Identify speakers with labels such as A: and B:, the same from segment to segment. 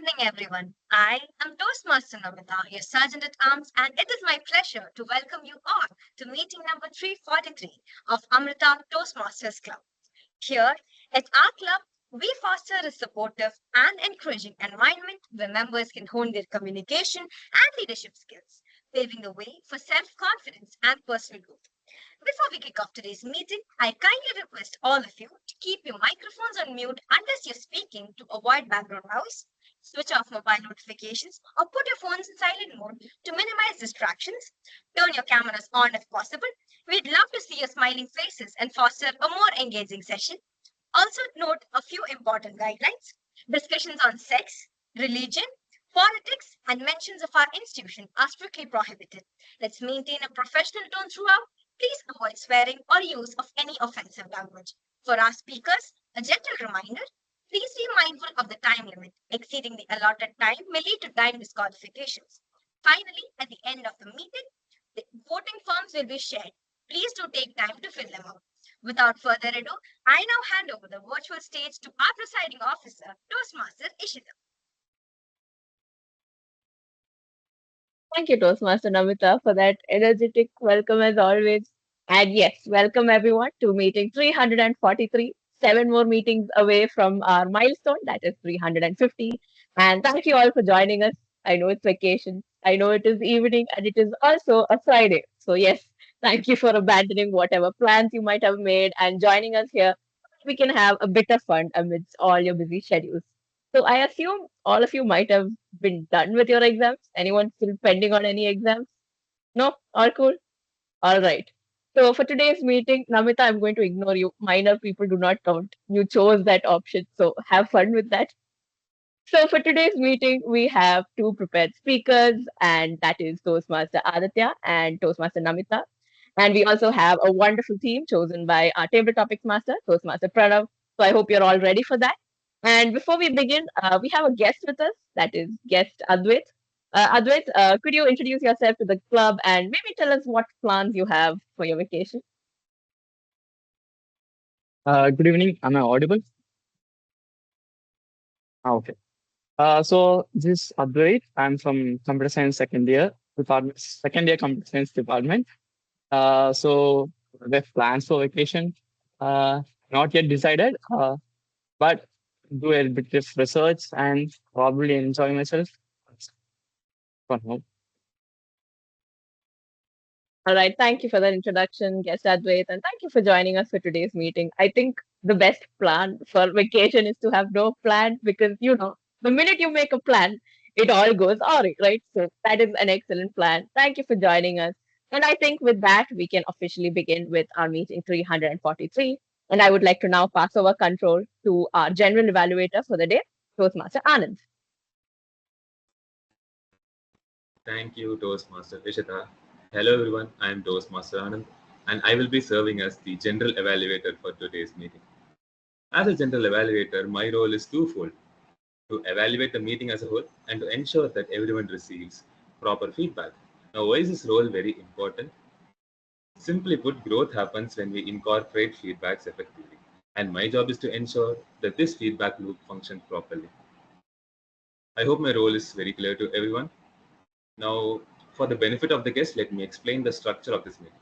A: evening, everyone. I am Toastmaster Namita, your Sergeant at Arms, and it is my pleasure to welcome you all to meeting number 343 of Amrita Toastmasters Club. Here at our club, we foster a supportive and encouraging environment where members can hone their communication and leadership skills, paving the way for self confidence and personal growth. Before we kick off today's meeting, I kindly request all of you to keep your microphones on mute unless you're speaking to avoid background noise. Switch off mobile notifications or put your phones in silent mode to minimize distractions. Turn your cameras on if possible. We'd love to see your smiling faces and foster a more engaging session. Also, note a few important guidelines. Discussions on sex, religion, politics, and mentions of our institution are strictly prohibited. Let's maintain a professional tone throughout. Please avoid swearing or use of any offensive language. For our speakers, a gentle reminder, please be mindful of the time limit. Exceeding the allotted time may lead to time disqualifications. Finally, at the end of the meeting, the voting forms will be shared. Please do take time to fill them out. Without further ado, I now hand over the virtual stage to our presiding officer, Toastmaster Ishita.
B: Thank you, Toastmaster Namita, for that energetic welcome as always. And yes, welcome everyone to meeting 343, 7 more meetings away from our milestone, that is 350. And thank you all for joining us. I know it's vacation, I know it is evening, and it is also a Friday. So, yes, thank you for abandoning whatever plans you might have made and joining us here. We can have a bit of fun amidst all your busy schedules. So, I assume all of you might have been done with your exams? Anyone still pending on any exams? No? All cool? All right. So for today's meeting, Namita, I'm going to ignore you. Minor people do not count. You chose that option, so have fun with that. So for today's meeting, we have two prepared speakers, and that is Toastmaster Aditya and Toastmaster Namita. And we also have a wonderful team chosen by our table topics master, Toastmaster Pranav. So I hope you're all ready for that. And before we begin, we have a guest with us, that is guest Advait. Advait, could you introduce yourself to the club and maybe tell us what plans you have for your vacation?
C: Good evening. Am I audible? Okay. So this is Advait. I'm from computer science second year computer science department. So we have plans for vacation. Not yet decided, but do a bit of research and probably enjoy myself for now.
B: All right. Thank you for that introduction, guest Advait, and thank you for joining us for today's meeting. I think the best plan for vacation is to have no plan because, the minute you make a plan, it all goes all right? So that is an excellent plan. Thank you for joining us. And I think with that, we can officially begin with our meeting 343. And I would like to now pass over control to our general evaluator for the day, Toastmaster Anand.
D: Thank you, Toastmaster Ishita. Hello, everyone. I am Toastmaster Anand, and I will be serving as the general evaluator for today's meeting. As a general evaluator, my role is twofold: to evaluate the meeting as a whole and to ensure that everyone receives proper feedback. Now, why is this role very important? Simply put, growth happens when we incorporate feedbacks effectively, and my job is to ensure that this feedback loop functions properly. I hope my role is very clear to everyone. Now, for the benefit of the guests, let me explain the structure of this meeting.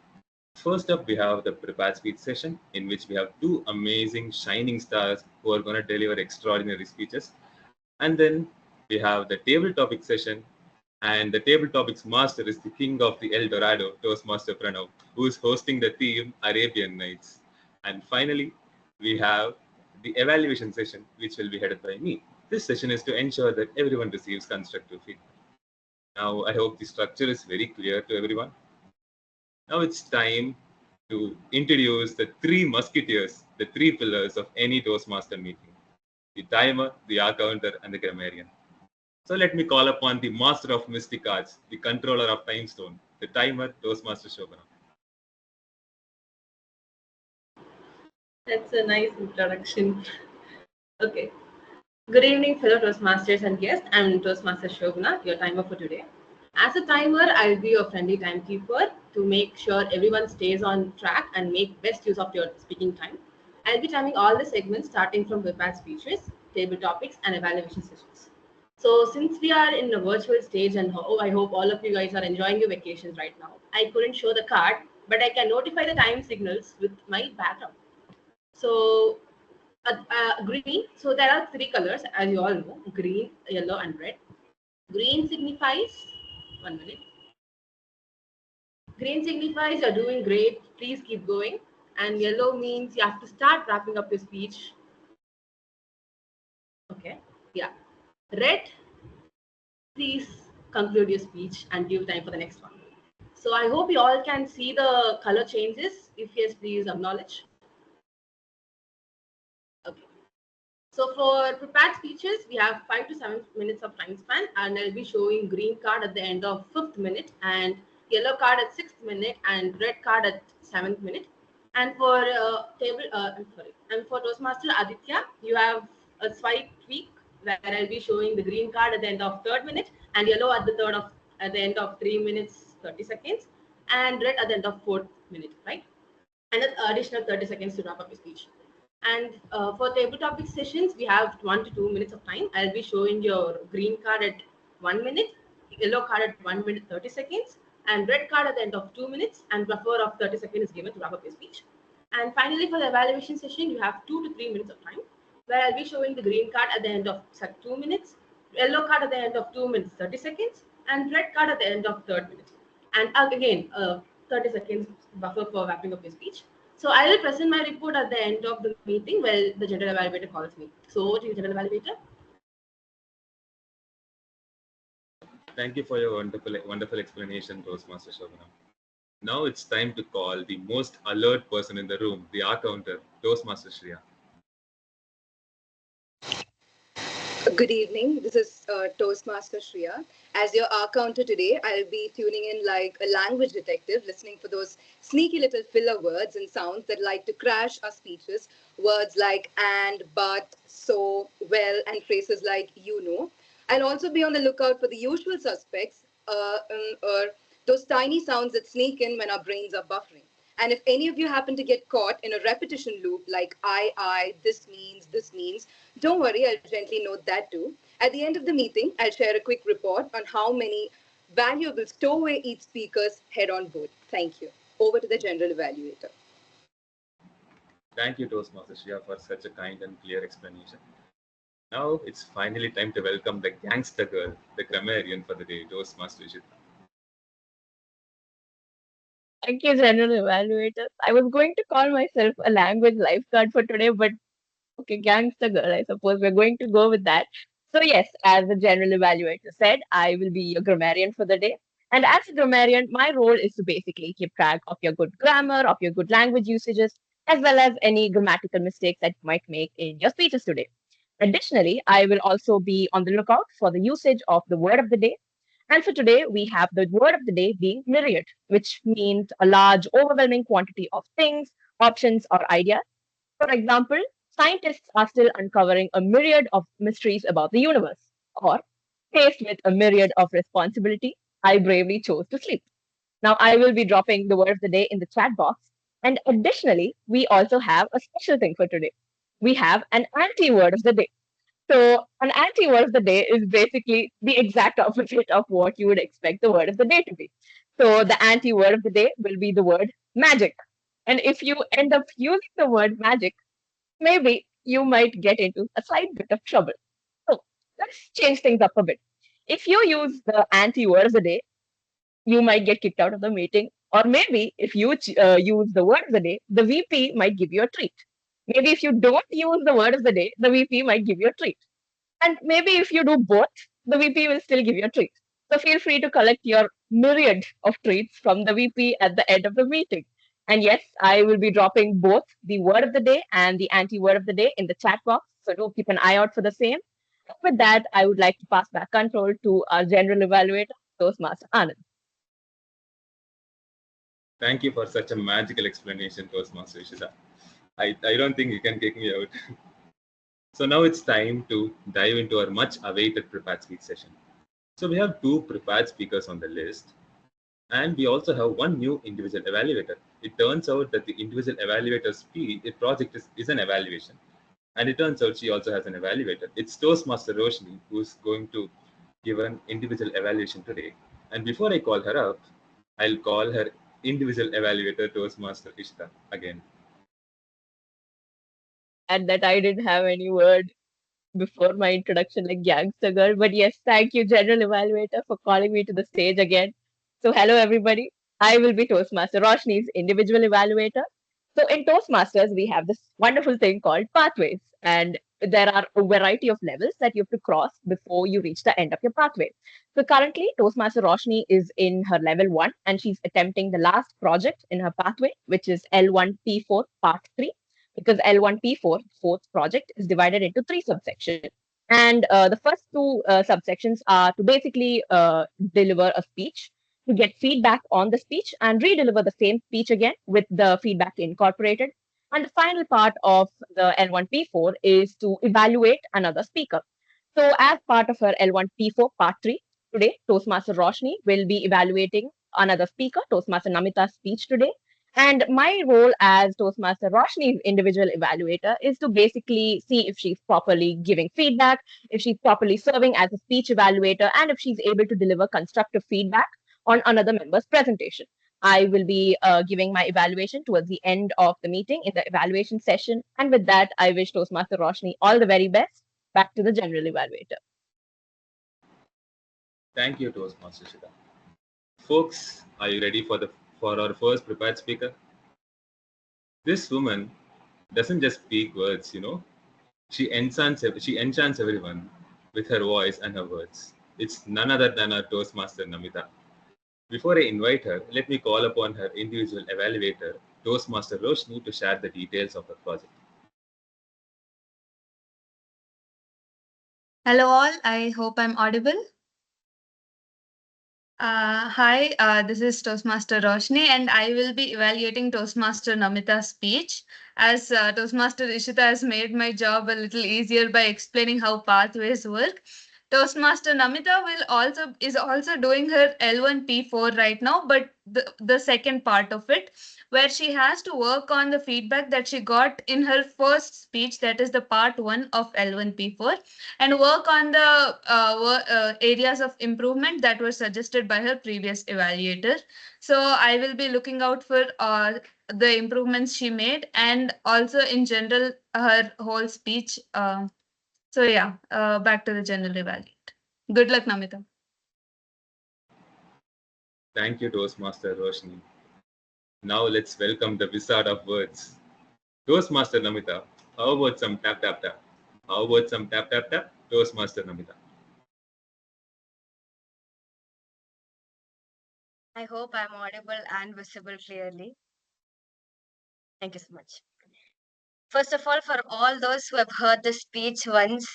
D: First up, we have the prepared speech session, in which we have two amazing shining stars who are going to deliver extraordinary speeches. And then we have the table topic session, and the table topics master is the king of the El Dorado, Toastmaster Pranav, who is hosting the theme Arabian Nights. And finally, we have the evaluation session, which will be headed by me. This session is to ensure that everyone receives constructive feedback. Now, I hope the structure is very clear to everyone. Now it's time to introduce the three musketeers, the three pillars of any Toastmaster meeting: the timer, the hour counter, and the grammarian. So let me call upon the master of mystic arts, the controller of time stone, the timer, Toastmaster Shobana.
E: That's a nice introduction. Okay. Good evening, fellow Toastmasters and guests. I'm Toastmaster Shobana, your timer for today. As a timer, I'll be your friendly timekeeper to make sure everyone stays on track and make best use of your speaking time. I'll be timing all the segments starting from prepared speeches, table topics, and evaluation sessions. So since we are in a virtual stage and I hope all of you guys are enjoying your vacations right now, I couldn't show the card, but I can notify the time signals with my background. So green, so there are three colors as you all know, green, yellow and red. Green signifies, 1 minute. Green signifies you're doing great, please keep going. And yellow means you have to start wrapping up your speech. Okay, yeah. Red, please conclude your speech and give time for the next one. So I hope you all can see the color changes. If yes, please acknowledge. Okay. So for prepared speeches, we have 5 to 7 minutes of time span, and I'll be showing green card at the end of 5th minute, and yellow card at 6th minute, and red card at 7th minute. And for and for Toastmaster Aditya, you have a swipe tweak where I'll be showing the green card at the end of 3rd minute, and yellow at the end of 3 minutes 30 seconds, and red at the end of 4th minute, right? And an additional 30 seconds to wrap up your speech. And for table topic sessions, we have 1 to 2 minutes of time. I'll be showing your green card at 1 minute, yellow card at 1 minute 30 seconds, and red card at the end of 2 minutes, and buffer of 30 seconds is given to wrap up your speech. And finally, for the evaluation session, you have 2 to 3 minutes of time, where I'll be showing the green card at the end of 2 minutes, yellow card at the end of 2 minutes 30 seconds, and red card at the end of 3rd minute. And again, 30 seconds buffer for wrapping up your speech. So I will present my report at the end of the meeting where the general evaluator calls me. So over to you, general evaluator.
D: Thank you for your wonderful explanation, Toastmaster Shobana. Now it's time to call the most alert person in the room, the R-counter, Toastmaster Shreya.
F: Good evening. This is Toastmaster Shreya. As your R counter today, I'll be tuning in like a language detective, listening for those sneaky little filler words and sounds that like to crash our speeches. Words like and, but, so, well, and phrases like you know. I'll also be on the lookout for the usual suspects, or those tiny sounds that sneak in when our brains are buffering. And if any of you happen to get caught in a repetition loop like this means, don't worry, I'll gently note that too. At the end of the meeting, I'll share a quick report on how many valuable stowaway each speakers head on board. Thank you. Over to the general evaluator.
D: Thank you, Toastmaster Shreya, for such a kind and clear explanation. Now it's finally time to welcome the gangster girl, the grammarian for the day, Toastmaster Ishita.
B: Thank you, General Evaluator. I was going to call myself a language lifeguard for today, but okay, gangster girl, I suppose we're going to go with that. So, yes, as the General Evaluator said, I will be your grammarian for the day. And as a grammarian, my role is to basically keep track of your good grammar, of your good language usages, as well as any grammatical mistakes that you might make in your speeches today. Additionally, I will also be on the lookout for the usage of the word of the day. And for today, we have the word of the day being myriad, which means a large, overwhelming quantity of things, options, or ideas. For example, scientists are still uncovering a myriad of mysteries about the universe. Or, faced with a myriad of responsibility, I bravely chose to sleep. Now, I will be dropping the word of the day in the chat box. And additionally, we also have a special thing for today. We have an anti word of the day. So, an anti word of the day is basically the exact opposite of what you would expect the word of the day to be. So, the anti word of the day will be the word magic. And if you end up using the word magic, maybe you might get into a slight bit of trouble. So, let's change things up a bit. If you use the anti word of the day, you might get kicked out of the meeting. Or maybe if you use the word of the day, the VP might give you a treat. Maybe if you don't use the word of the day, the VP might give you a treat. And maybe if you do both, the VP will still give you a treat. So feel free to collect your myriad of treats from the VP at the end of the meeting. And yes, I will be dropping both the word of the day and the anti word of the day in the chat box. So do keep an eye out for the same. With that, I would like to pass back control to our general evaluator, Toastmaster Anand.
D: Thank you for such a magical explanation, Toastmaster Ishita. I don't think you can kick me out. So now it's time to dive into our much awaited prepared speech session. So we have 2 prepared speakers on the list, and we also have 1 new individual evaluator. It turns out that the individual evaluator's project is an evaluation. And it turns out she also has an evaluator. It's Toastmaster Roshni who's going to given individual evaluation today. And before I call her up, I'll call her individual evaluator Toastmaster Ishita again.
B: And that I didn't have any word before my introduction like gangster girl. But yes, thank you, General Evaluator, for calling me to the stage again. So hello everybody. I will be Toastmaster Roshni's individual evaluator. So in Toastmasters, we have this wonderful thing called pathways. And there are a variety of levels that you have to cross before you reach the end of your pathway. So currently, Toastmaster Roshni is in her level 1 and she's attempting the last project in her pathway, which is L1P4 Part 3, because L1P4, fourth project, is divided into 3 subsections. And the first two subsections are to basically deliver a speech, to get feedback on the speech, and re-deliver the same speech again with the feedback incorporated. And the final part of the L1P4 is to evaluate another speaker. So, as part of her L1P4 Part 3, today Toastmaster Roshni will be evaluating another speaker, Toastmaster Namita's speech today. And my role as Toastmaster Roshni's individual evaluator is to basically see if she's properly giving feedback, if she's properly serving as a speech evaluator, and if she's able to deliver constructive feedback on another member's presentation. I will be giving my evaluation towards the end of the meeting in the evaluation session. And with that, I wish Toastmaster Roshni all the very best. Back to the general evaluator.
D: Thank you, Toastmaster Ishita. Folks, are you ready for our first prepared speaker? This woman doesn't just speak words, she enchants everyone with her voice and her words. It's none other than our Toastmaster Namita. Before I invite her, let me call upon her individual evaluator, Toastmaster Roshni, to share the details of her project.
G: Hello all, I hope I'm audible. Hi, this is Toastmaster Roshni, and I will be evaluating Toastmaster Namita's speech. As Toastmaster Ishita has made my job a little easier by explaining how pathways work, Toastmaster Namita is also doing her L1P4 right now, but the second part of it, where she has to work on the feedback that she got in her first speech, that is the part 1 of L1P4, and work on the areas of improvement that were suggested by her previous evaluator. So I will be looking out for the improvements she made, and also in general her whole speech. So yeah, back to the general evaluator. Good luck, Namita.
D: Thank you, Toastmaster Roshni. Now let's welcome the wizard of words, Toastmaster Namita. How about some tap tap tap? How about some tap tap tap? Toastmaster Namita.
A: I hope I'm audible and visible clearly. Thank you so much. First of all, for all those who have heard the speech once,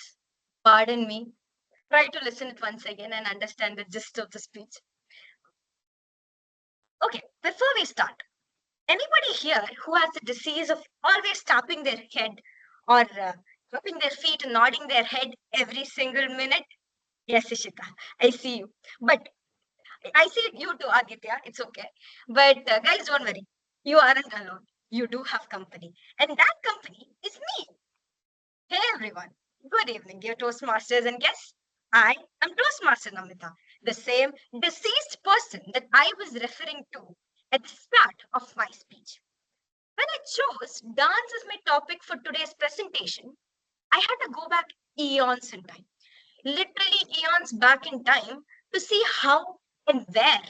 A: pardon me. Try to listen it once again and understand the gist of the speech. Okay, before we start, anybody here who has the disease of always tapping their head or tapping their feet and nodding their head every single minute? Yes, Ishita, I see you. But I see you too, Aditya. It's okay. But guys, don't worry. You aren't alone. You do have company. And that company is me. Hey everyone. Good evening, dear Toastmasters and guests. I am Toastmaster Namita, the same deceased person that I was referring to at the start of my speech. When I chose dance as my topic for today's presentation, I had to go back eons in time, literally eons back in time, to see how and where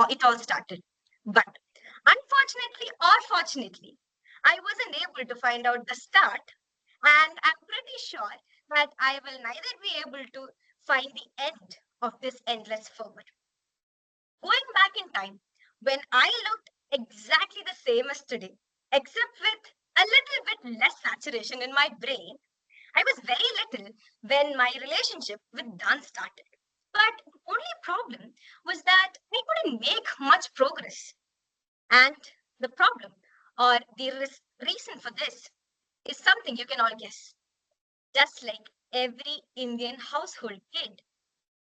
A: it all started. But unfortunately or fortunately, I wasn't able to find out the start, and I'm pretty sure that I will neither be able to find the end of this endless forward. Going back in time, when I looked exactly the same as today, except with a little bit less saturation in my brain, I was very little when my relationship with dance started. But the only problem was that I couldn't make much progress. And the problem, or the reason for this, is something you can all guess. Just like every Indian household kid,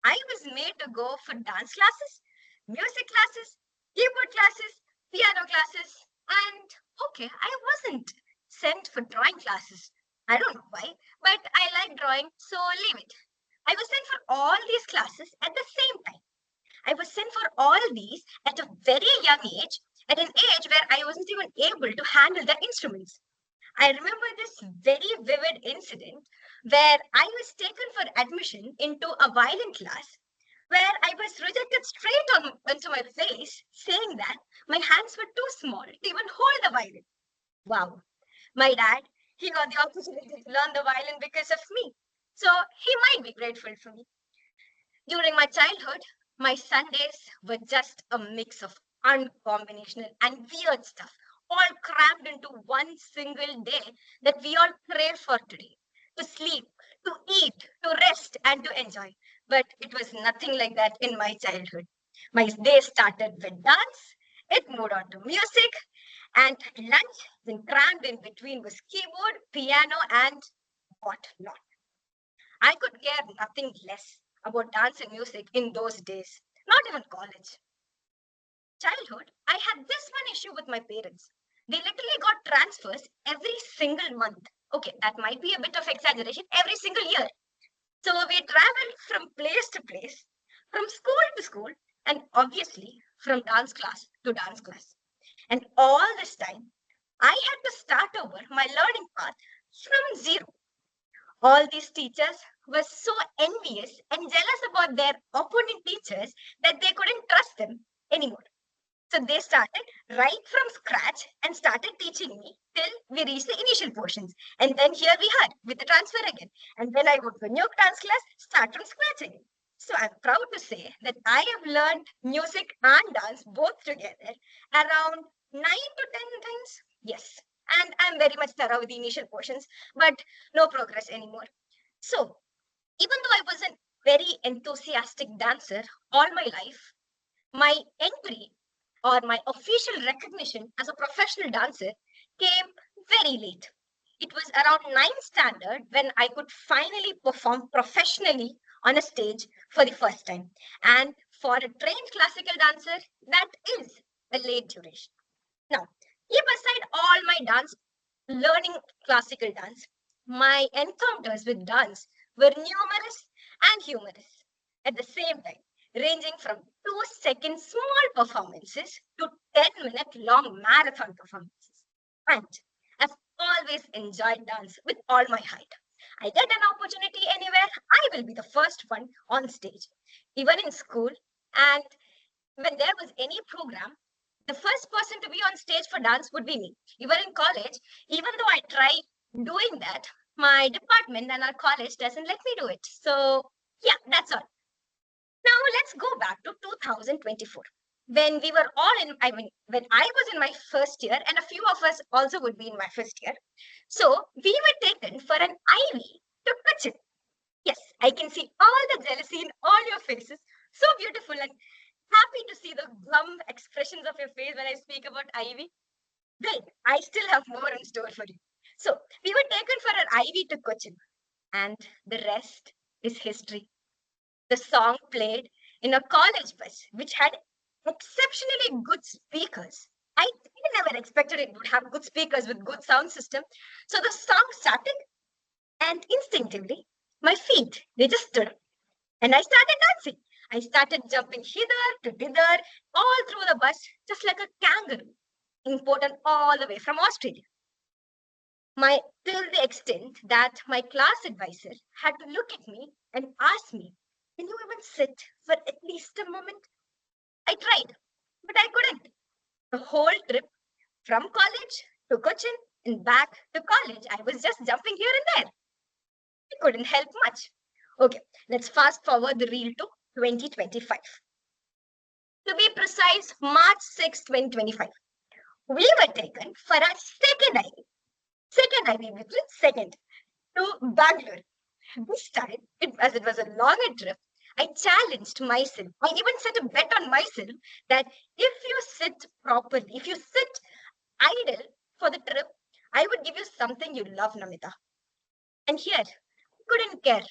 A: I was made to go for dance classes, music classes, keyboard classes, piano classes, and okay, I wasn't sent for drawing classes. I don't know why, but I like drawing, so leave it. I was sent for all these classes at the same time. I was sent for all these at a very young age, at an age where I wasn't even able to handle the instruments. I remember this very vivid incident where I was taken for admission into a violin class where I was rejected straight onto my face, saying that my hands were too small to even hold the violin. Wow. My dad, he got the opportunity to learn the violin because of me. So he might be grateful for me. During my childhood, my Sundays were just a mix of uncombinational and weird stuff, all crammed into one single day that we all crave for today. To sleep, to eat, to rest, and to enjoy. But it was nothing like that in my childhood. My day started with dance, it moved on to music, and lunch, then crammed in between was keyboard, piano, and whatnot. I could care nothing less about dance and music in those days, not even college. Childhood, I had this one issue with my parents. They literally got transfers every single month. Okay, that might be a bit of exaggeration, every single year. So we traveled from place to place, from school to school, and obviously from dance class to dance class. And all this time, I had to start over my learning path from zero. All these teachers were so envious and jealous about their opponent teachers that they couldn't trust them anymore. So they started right from scratch and started teaching me till we reached the initial portions. And then here we are with the transfer again. And then I go to a new dance class, start from scratch again. So I'm proud to say that I have learned music and dance both together around 9 to 10 times. Yes. And I'm very much thorough with the initial portions, but no progress anymore. So even though I was a very enthusiastic dancer all my life, my entry or my official recognition as a professional dancer came very late. It was around 9th standard when I could finally perform professionally on a stage for the first time. And for a trained classical dancer, that is a late duration. Now, keep aside all my dance, learning classical dance, my encounters with dance were numerous and humorous at the same time, ranging from 2 second small performances to 10-minute long marathon performances. And I've always enjoyed dance with all my heart. I get an opportunity anywhere, I will be the first one on stage, even in school. And when there was any program, the first person to be on stage for dance would be me. Even in college, even though I try doing that, my department and our college doesn't let me do it. So yeah, that's all. Now let's go back to 2024. When we were all in, I mean, when I was in my first year, and a few of us also would be in my first year. So we were taken for an Ivy to Cochin. Yes, I can see all the jealousy in all your faces. So beautiful and happy to see the glum expressions of your face when I speak about Ivy. Wait, I still have more in store for you. So we were taken for an Ivy to Cochin, and the rest is history. The song played in a college bus, which had exceptionally good speakers. I never expected it would have good speakers with good sound system. So the song started, and instinctively, my feet, they just stood up. And I started dancing. I started jumping hither to thither, all through the bus, just like a kangaroo, imported all the way from Australia. Till the extent that my class advisor had to look at me and ask me, can you even sit for at least a moment? I tried, but I couldn't. The whole trip from college to Cochin and back to college, I was just jumping here and there. I couldn't help much. Okay, let's fast forward the reel to 2025. To be precise, March 6, 2025. We were taken for our second IV. Second IV, between second, to Bangalore. This time, as it was a longer trip, I challenged myself. I even set a bet on myself that if you sit properly, if you sit idle for the trip, I would give you something you love, Namita. And here, I couldn't care.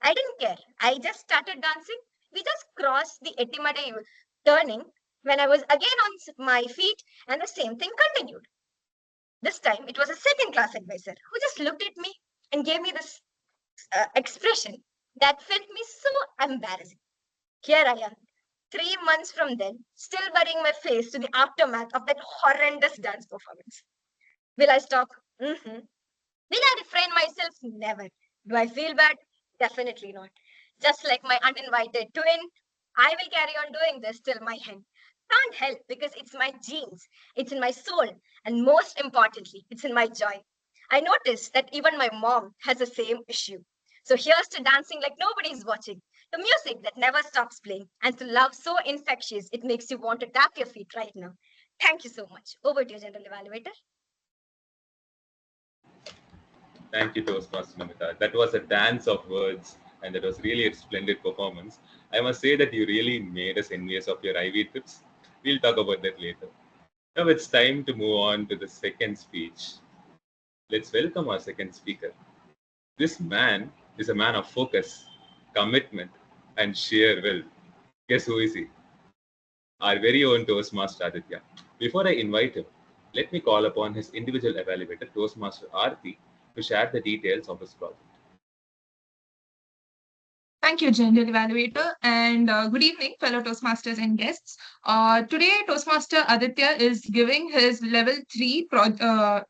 A: I didn't care. I just started dancing. We just crossed the Etimade turning when I was again on my feet, and the same thing continued. This time, it was a second class advisor who just looked at me and gave me this expression That felt me so embarrassing. Here I am, 3 months from then, still burying my face to the aftermath of that horrendous dance performance. Will I stop? Mm-hmm. Will I refrain myself? Never. Do I feel bad? Definitely not. Just like my uninvited twin, I will carry on doing this till my end. Can't help because it's my genes, it's in my soul, and most importantly, it's in my joy. I noticed that even my mom has the same issue. So here's to dancing like nobody's watching, the music that never stops playing, and to love so infectious it makes you want to tap your feet right now. Thank you so much. Over to you, General Evaluator.
D: Thank you, Toastmaster Namita. That was a dance of words, and that was really a splendid performance. I must say that you really made us envious of your IV tips. We'll talk about that later. Now it's time to move on to the second speech. Let's welcome our second speaker. This man is a man of focus, commitment, and sheer will. Guess who is he? Our very own Toastmaster Aditya. Before I invite him, let me call upon his individual evaluator, Toastmaster Aarti, to share the details of his project.
H: Thank you, General Evaluator, and good evening, fellow Toastmasters and guests. Today, Toastmaster Aditya is giving his level 3,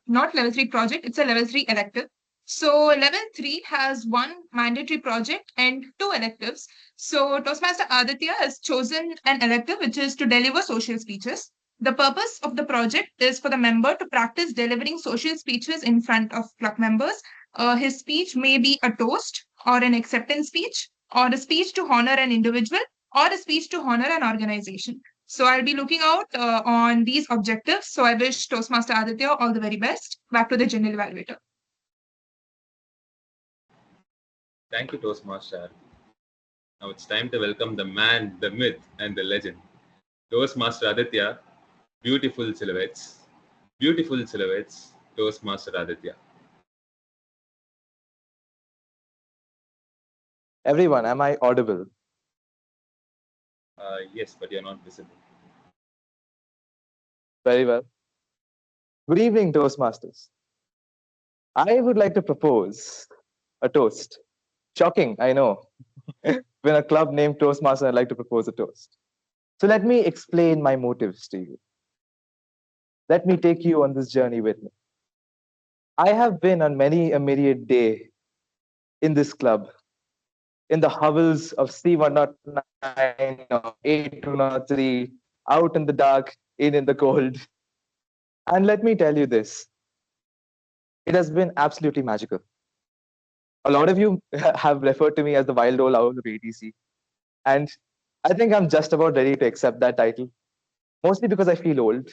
H: not level 3 project, it's a level 3 elective. So, level 3 has one mandatory project and two electives. So, Toastmaster Aditya has chosen an elective which is to deliver social speeches. The purpose of the project is for the member to practice delivering social speeches in front of club members. His speech may be a toast or an acceptance speech, or a speech to honor an individual, or a speech to honor an organization. So I'll be looking out on these objectives. So I wish Toastmaster Aditya all the very best. Back to the general evaluator.
D: Thank you, Toastmaster Aarti. Now it's time to welcome the man, the myth, and the legend. Toastmaster Aditya, beautiful silhouettes. Beautiful silhouettes, Toastmaster Aditya.
I: Everyone, am I audible?
D: Yes, but you're not visible.
I: Very well. Good evening, Toastmasters. I would like to propose a toast. Shocking, I know. When a club named Toastmaster, I'd like to propose a toast. So let me explain my motives to you. Let me take you on this journey with me. I have been on many a myriad day in this club, in the hovels of C109 or A203, out in the dark, in the cold. And let me tell you this, it has been absolutely magical. A lot of you have referred to me as the wild old owl of ATC. And I think I'm just about ready to accept that title, mostly because I feel old.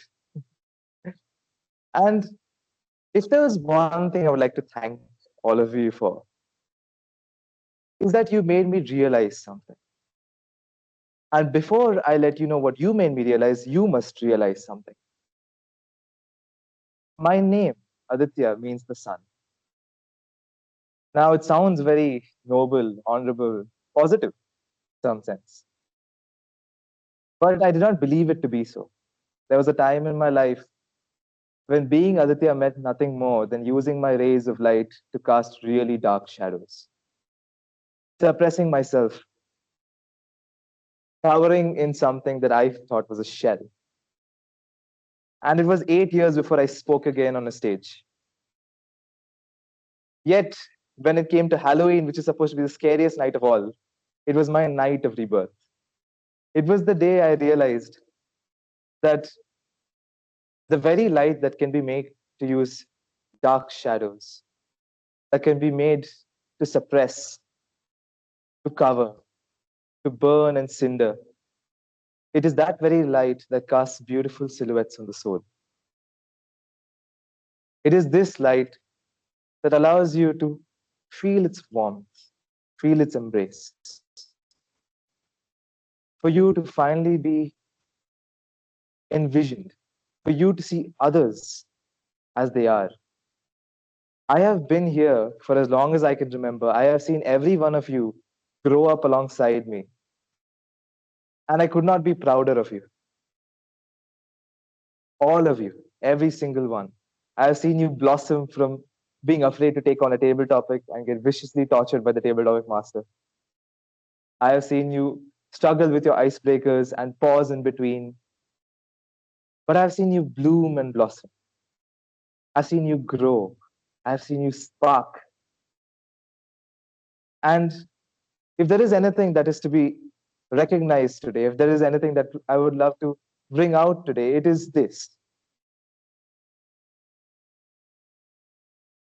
I: And if there was one thing I would like to thank all of you for, is that you made me realize something. And before I let you know what you made me realize, you must realize something. My name, Aditya, means the sun. Now, it sounds very noble, honorable, positive in some sense. But I did not believe it to be so. There was a time in my life when being Aditya meant nothing more than using my rays of light to cast really dark shadows, suppressing myself, cowering in something that I thought was a shell. And it was 8 years before I spoke again on a stage. Yet, when it came to Halloween, which is supposed to be the scariest night of all, it was my night of rebirth. It was the day I realized that the very light that can be made to use dark shadows, that can be made to suppress, to cover, to burn and cinder, it is that very light that casts beautiful silhouettes on the soul. It is this light that allows you to feel its warmth, feel its embrace, for you to finally be envisioned, for you to see others as they are. I have been here for as long as I can remember. I have seen every one of you grow up alongside me. And I could not be prouder of you. All of you, every single one. I have seen you blossom from being afraid to take on a table topic and get viciously tortured by the table topic master, I have seen you struggle with your icebreakers and pause in between. But I've seen you bloom and blossom. I've seen you grow. I've seen you spark. And if there is anything that is to be recognized today, if there is anything that I would love to bring out today, it is this.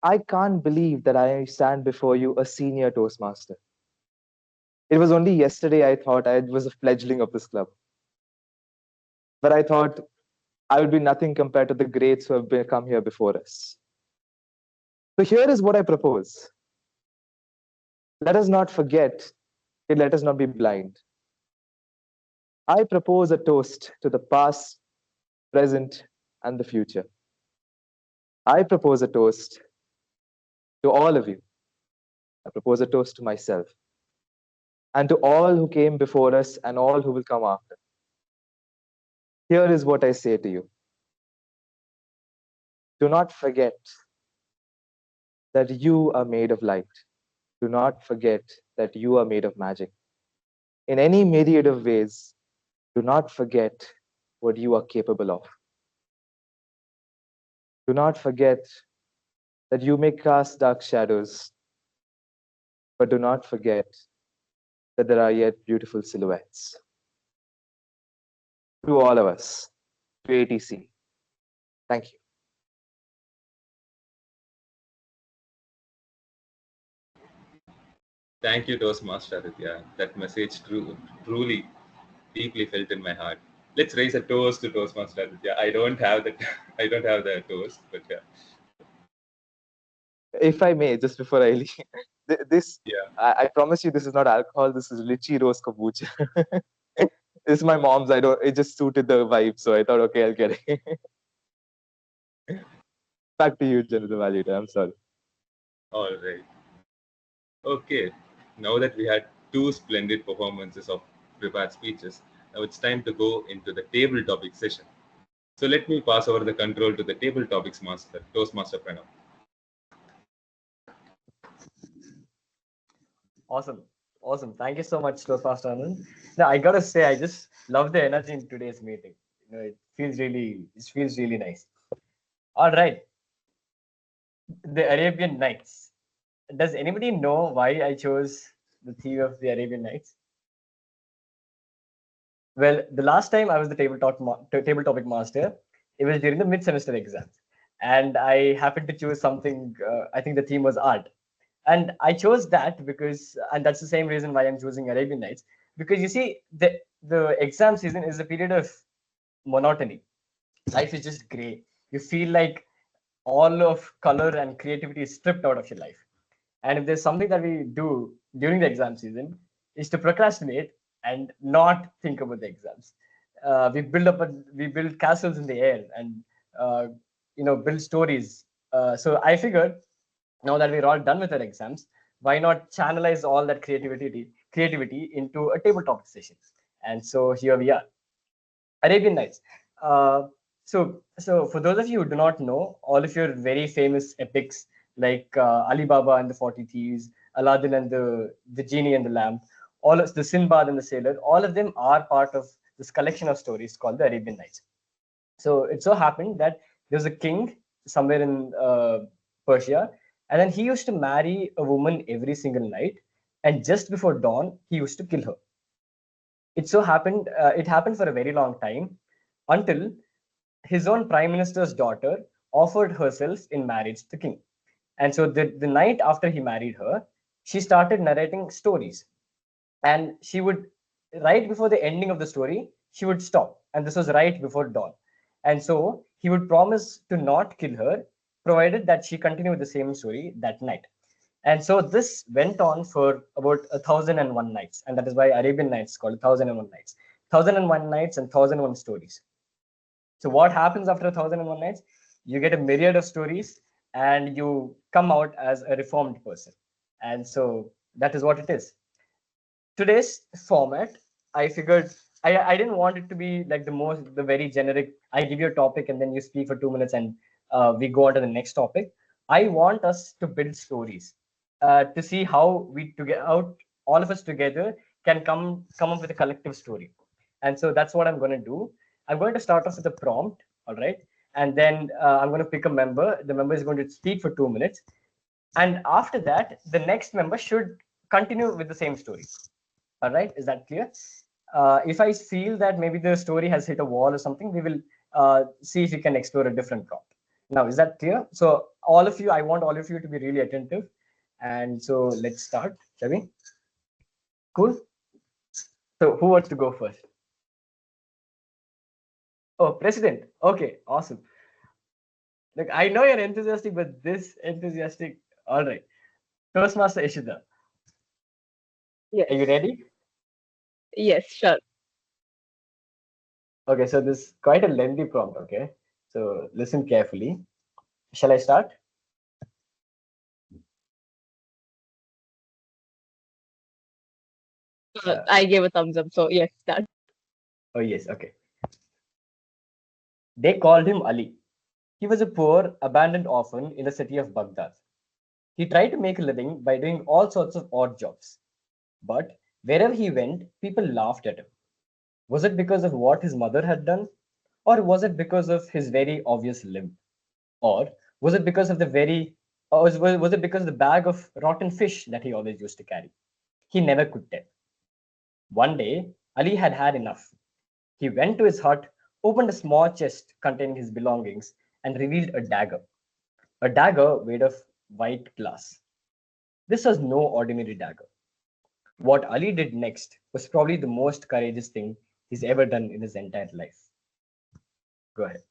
I: I can't believe that I stand before you a senior Toastmaster. It was only yesterday I thought I was a fledgling of this club. But I thought I would be nothing compared to the greats who have come here before us. So here is what I propose. Let us not forget, and let us not be blind. I propose a toast to the past, present, and the future. I propose a toast to all of you. I propose a toast to myself and to all who came before us and all who will come after. Here is what I say to you. Do not forget that you are made of light. Do not forget that you are made of magic. In any myriad of ways, do not forget what you are capable of. Do not forget that you may cast dark shadows, but do not forget that there are yet beautiful silhouettes. To all of us, to ATC, thank you.
D: Thank you, Toastmaster Aditya. That message truly deeply felt in my heart. Let's raise a toast to Toastmaster Aditya. I don't have that. I don't have the toast, but yeah.
I: If I may, just before I leave, this,
D: Yeah.
I: I promise you, this is not alcohol. This is lychee rose kombucha. This is my mom's. It just suited the vibe, so I thought, okay, I'll get it. Back to you, General Evaluator. I'm sorry.
D: All right. Okay. Now that we had two splendid performances of prepared speeches, now it's time to go into the table topic session. So let me pass over the control to the table topics master, Toastmaster Pranav.
J: Awesome. Awesome. Thank you so much, Toastmaster Anand. Now, I gotta say, I just love the energy in today's meeting. It feels really nice. All right. The Arabian Nights. Does anybody know why I chose the theme of the Arabian Nights? Well, the last time I was the table topic master, it was during the mid-semester exams, and I happened to choose something. I think the theme was art, and I chose that because, and that's the same reason why I'm choosing Arabian Nights, because you see, the exam season is a period of monotony. Life is just gray. You feel like all of color and creativity is stripped out of your life. And if there's something that we do during the exam season, is to procrastinate and not think about the exams. We build castles in the air and build stories. So I figured, now that we're all done with our exams, why not channelize all that creativity into a tabletop session? And so here we are. Arabian Nights. So for those of you who do not know, all of your very famous epics like Ali Baba and the 40 Thieves, Aladdin and the Genie and the Lamp, all of the Sinbad and the Sailor, all of them are part of this collection of stories called the Arabian Nights. So it so happened that there was a king somewhere in Persia, and then he used to marry a woman every single night, and just before dawn, he used to kill her. It happened for a very long time until his own prime minister's daughter offered herself in marriage to the king. And so the night after he married her, she started narrating stories. And she would, right before the ending of the story, she would stop. And this was right before dawn. And so he would promise to not kill her, provided that she continued the same story that night. And so this went on for about 1,001 nights. And that is why Arabian Nights is called 1,001 Nights. 1,001 nights and 1,001 stories. So what happens after 1,001 nights? You get a myriad of stories and you come out as a reformed person. And so that is what it is. Today's format, I figured I didn't want it to be like the very generic, I give you a topic and then you speak for 2 minutes and we go on to the next topic. I want us to build stories to see how all of us together can come up with a collective story. And so that's what I'm going to do. I'm going to start off with a prompt, all right? And then I'm going to pick a member. The member is going to speak for 2 minutes. And after that, the next member should continue with the same story. All right, is that clear? If I feel that maybe the story has hit a wall or something, we will see if we can explore a different prompt. Now, is that clear? So all of you, I want all of you to be really attentive. And so let's start, shall we? Cool. So who wants to go first? Oh, President. Okay, awesome. Look, I know you're enthusiastic, but this enthusiastic. All right. Toastmaster Ishita.
B: Yes.
J: Are you ready?
B: Yes, sure.
J: Okay, so this is quite a lengthy prompt, okay? So listen carefully. Shall I start?
B: I gave a thumbs up, so yes, start.
J: Oh, yes, okay. They called him Ali. He was a poor, abandoned orphan in the city of Baghdad. He tried to make a living by doing all sorts of odd jobs. But wherever he went, people laughed at him. Was it because of what his mother had done? Or was it because of his very obvious limp? Or was it because of the very, or was it because of the bag of rotten fish that he always used to carry? He never could tell. One day, Ali had had enough. He went to his hut, opened a small chest containing his belongings, and revealed a dagger made of white glass. This was no ordinary dagger. What Ali did next was probably the most courageous thing he's ever done in his entire life. Go ahead.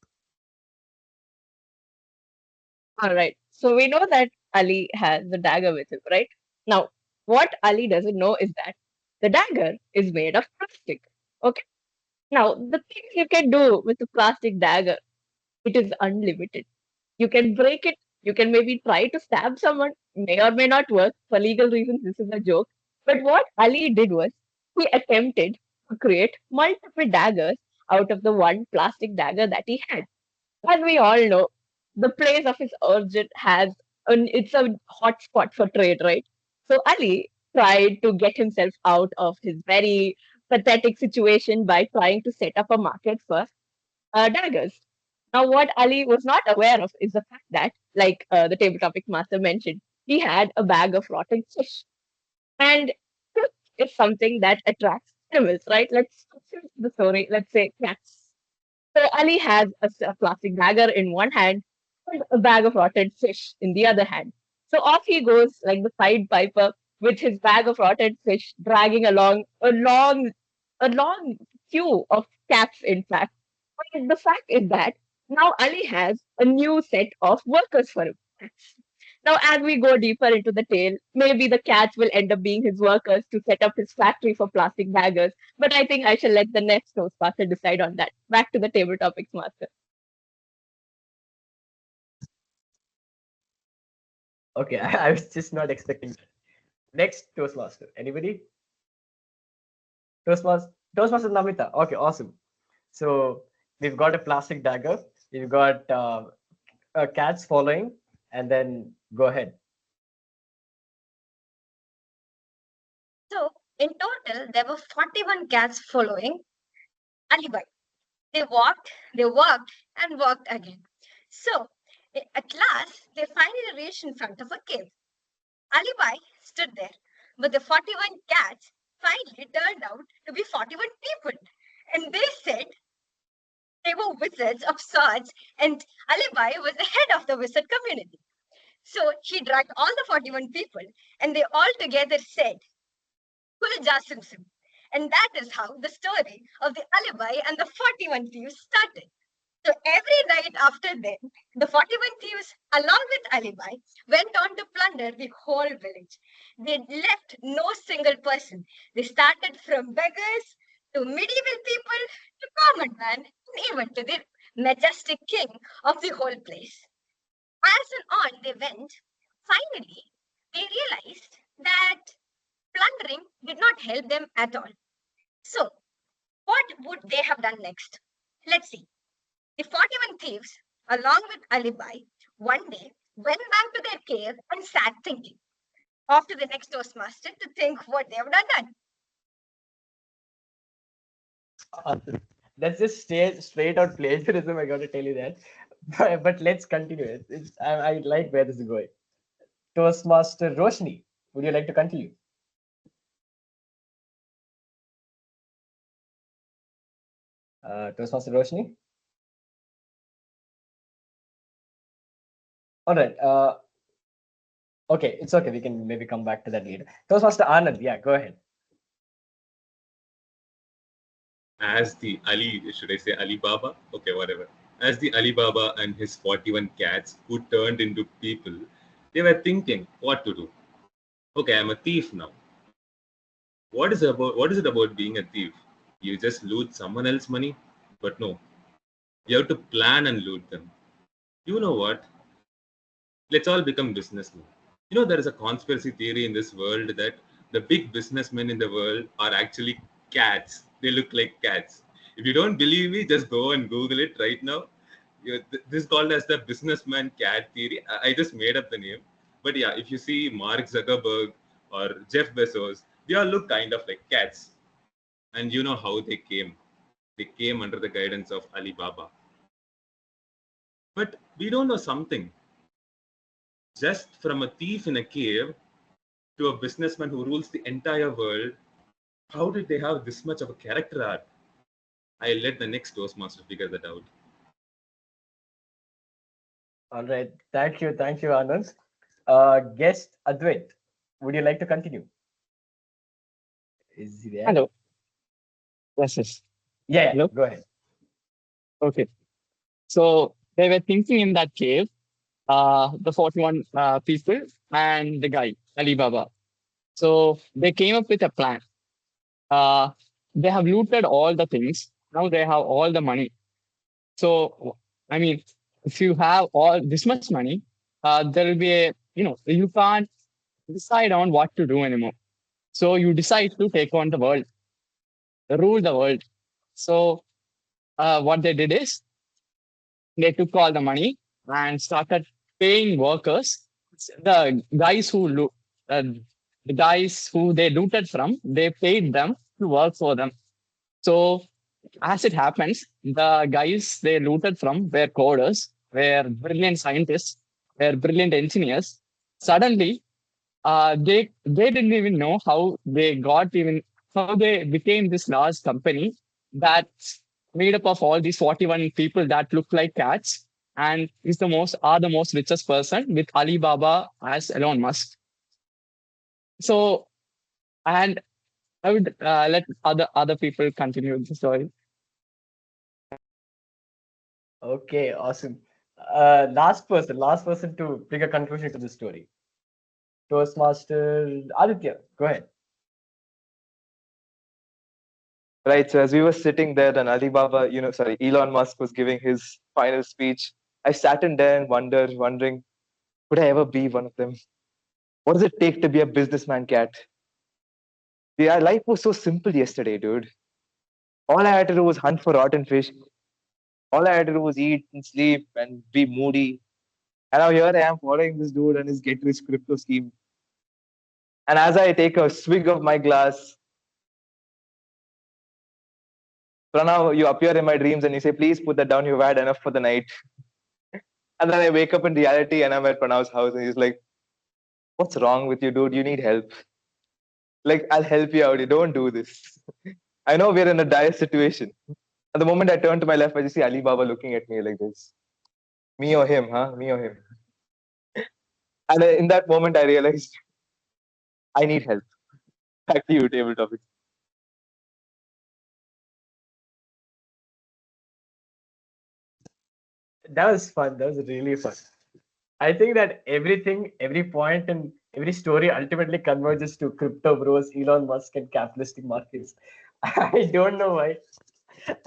B: All right. So we know that Ali has the dagger with him, right? Now, what Ali doesn't know is that the dagger is made of plastic. Okay. Now, the things you can do with the plastic dagger, it is unlimited. You can break it. You can maybe try to stab someone. May or may not work. For legal reasons, this is a joke. But what Ali did was he attempted to create multiple daggers out of the one plastic dagger that he had. And we all know the place of his origin has it's a hot spot for trade, right? So Ali tried to get himself out of his very pathetic situation by trying to set up a market for daggers. Now, what Ali was not aware of is the fact that, like the table topic master mentioned, he had a bag of rotten fish. And fish is something that attracts animals, right? Let's switch the story. Let's say cats. So Ali has a plastic dagger in one hand and a bag of rotted fish in the other hand. So off he goes like the Pied Piper with his bag of rotted fish, dragging along a long queue of cats. In fact, but the fact is that now Ali has a new set of workers for him. Now, as we go deeper into the tale, maybe the cats will end up being his workers to set up his factory for plastic baggers. But I think I shall let the next Toastmaster decide on that. Back to the table topics master.
J: Okay, I was just not expecting that. Next Toastmaster. Anybody? Toastmaster Namita. Okay, awesome. So we've got a plastic dagger. We've got cats following, and then go ahead.
A: So, in total, there were 41 cats following Ali Bhai. They walked, they worked, and worked again. So, at last, they finally reached in front of a cave. Ali Bhai stood there, but the 41 cats finally turned out to be 41 people. And they said they were wizards of sorts, and Ali Bhai was the head of the wizard community. So he dragged all the 41 people, and they all together said, Kul Ja Sim Sim. And that is how the story of the Ali Bhai and the 41 thieves started. So every night after that, the 41 thieves, along with Ali Bhai, went on to plunder the whole village. They left no single person. They started from beggars to medieval people to common man, and even to the majestic king of the whole place. As and on they went, finally, they realized that plundering did not help them at all. So, what would they have done next? Let's see. The 41 thieves, along with Ali Bhai, one day went back to their cave and sat thinking. Off to the next Toastmaster to think what they would have done.
J: That's just straight out plagiarism. I got to tell you that. But let's continue. I like where this is going. Toastmaster Roshni, would you like to continue? Toastmaster Roshni? All right. Okay, it's okay. We can maybe come back to that later. Toastmaster Anand, yeah, go ahead.
D: As the Ali, should I say Alibaba? Okay, whatever. As the Alibaba and his 41 cats who turned into people, they were thinking what to do. Okay, I'm a thief now. What is it about being a thief? You just loot someone else's money? But no, you have to plan and loot them. You know what? Let's all become businessmen. You know, there is a conspiracy theory in this world that the big businessmen in the world are actually cats. They look like cats. If you don't believe me, just go and Google it right now. This is called as the businessman cat theory. I just made up the name. But yeah, if you see Mark Zuckerberg or Jeff Bezos, they all look kind of like cats. And you know how they came. They came under the guidance of Alibaba. But we don't know something. Just from a thief in a cave to a businessman who rules the entire world, how did they have this much of a character arc? I'll let the next Toastmaster figure that out.
J: All right. Thank you, Anand. Guest Advait, would you like to continue? Is he there?
C: Hello. Yes.
J: Yeah,
C: Hello?
J: go ahead.
C: Okay. So they were thinking in that cave, the 41 people and the guy, Alibaba. So they came up with a plan. They have looted all the things. Now they have all the money. So, I mean, if you have all this much money, there will be you can't decide on what to do anymore. So you decide to take on the world, rule the world. So what they did is they took all the money and started paying workers. Uh, the guys who they looted from, they paid them to work for them. So as it happens, the guys they looted from were coders, were brilliant scientists, were brilliant engineers. Suddenly, they didn't even know how they became this large company that's made up of all these 41 people that look like cats and the most richest person with Alibaba as Elon Musk. So and I would let other people continue the story.
J: Okay, awesome. Last person to bring a conclusion to this story. Toastmaster Aditya, go ahead.
I: Right. So as we were sitting there and Alibaba, Elon Musk was giving his final speech, I sat in there and wondering, could I ever be one of them? What does it take to be a businessman cat? Yeah, life was so simple yesterday, dude. All I had to do was hunt for rotten fish. All I had to do was eat and sleep and be moody. And now here I am following this dude and his get rich crypto scheme. And as I take a swig of my glass, Pranav, you appear in my dreams and you say, please put that down. You've had enough for the night. And then I wake up in reality and I'm at Pranav's house and he's like, what's wrong with you, dude? You need help. Like, I'll help you out. You don't do this. I know we're in a dire situation. At the moment I turn to my left, I just see Alibaba looking at me like this. Me or him, huh? Me or him. And in that moment, I realized I need help. Back to you, table topic.
J: That was fun. That was really fun. I think that every point, and every story ultimately converges to crypto bros, Elon Musk, and capitalistic markets. I don't know why.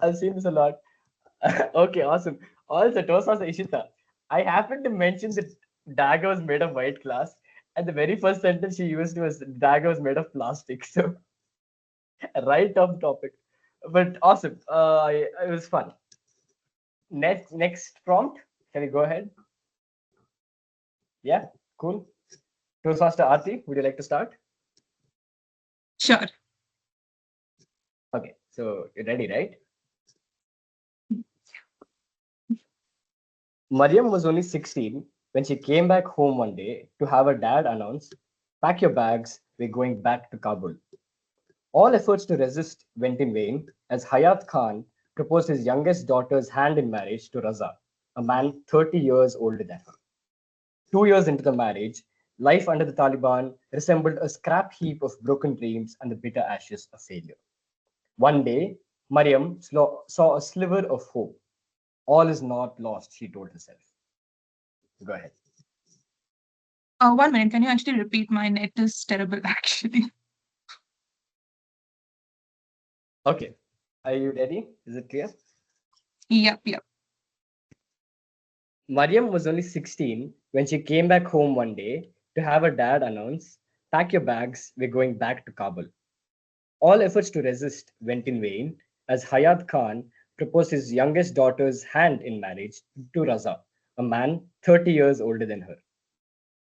J: I've seen this a lot. Okay, awesome. Also, Toastmaster Ishita, I happened to mention that dagger was made of white glass, and the very first sentence she used was dagger was made of plastic. So, right off topic. But awesome. It was fun. Next prompt. Can we go ahead? Yeah, cool. Toastmaster Aarti, would you like to start?
H: Sure.
J: Okay. So you're ready, right? Mariam was only 16 when she came back home one day to have her dad announce, "Pack your bags, we're going back to Kabul." All efforts to resist went in vain as Hayat Khan proposed his youngest daughter's hand in marriage to Raza, a man 30 years older than her. 2 years into the marriage, life under the Taliban resembled a scrap heap of broken dreams and the bitter ashes of failure. One day, Mariam saw a sliver of hope. All is not lost, she told herself. Go ahead.
H: 1 minute. Can you actually repeat? My net is terrible, actually.
J: Okay. Are you ready? Is it clear?
H: Yep.
J: Mariam was only 16 when she came back home one day to have her dad announce, "Pack your bags, we're going back to Kabul." All efforts to resist went in vain as Hayat Khan proposed his youngest daughter's hand in marriage to Raza, a man 30 years older than her.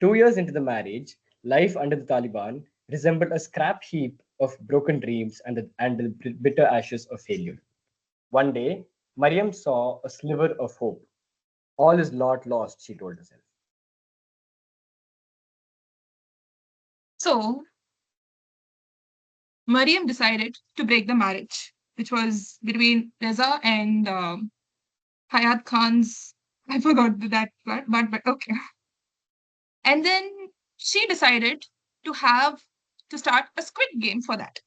J: 2 years into the marriage, life under the Taliban resembled a scrap heap of broken dreams and the bitter ashes of failure. One day, Mariam saw a sliver of hope. All is not lost, she told herself.
H: So, Mariam decided to break the marriage, which was between Reza and Hayat Khan's. I forgot that part, but okay. And then she decided to start a squid game for that.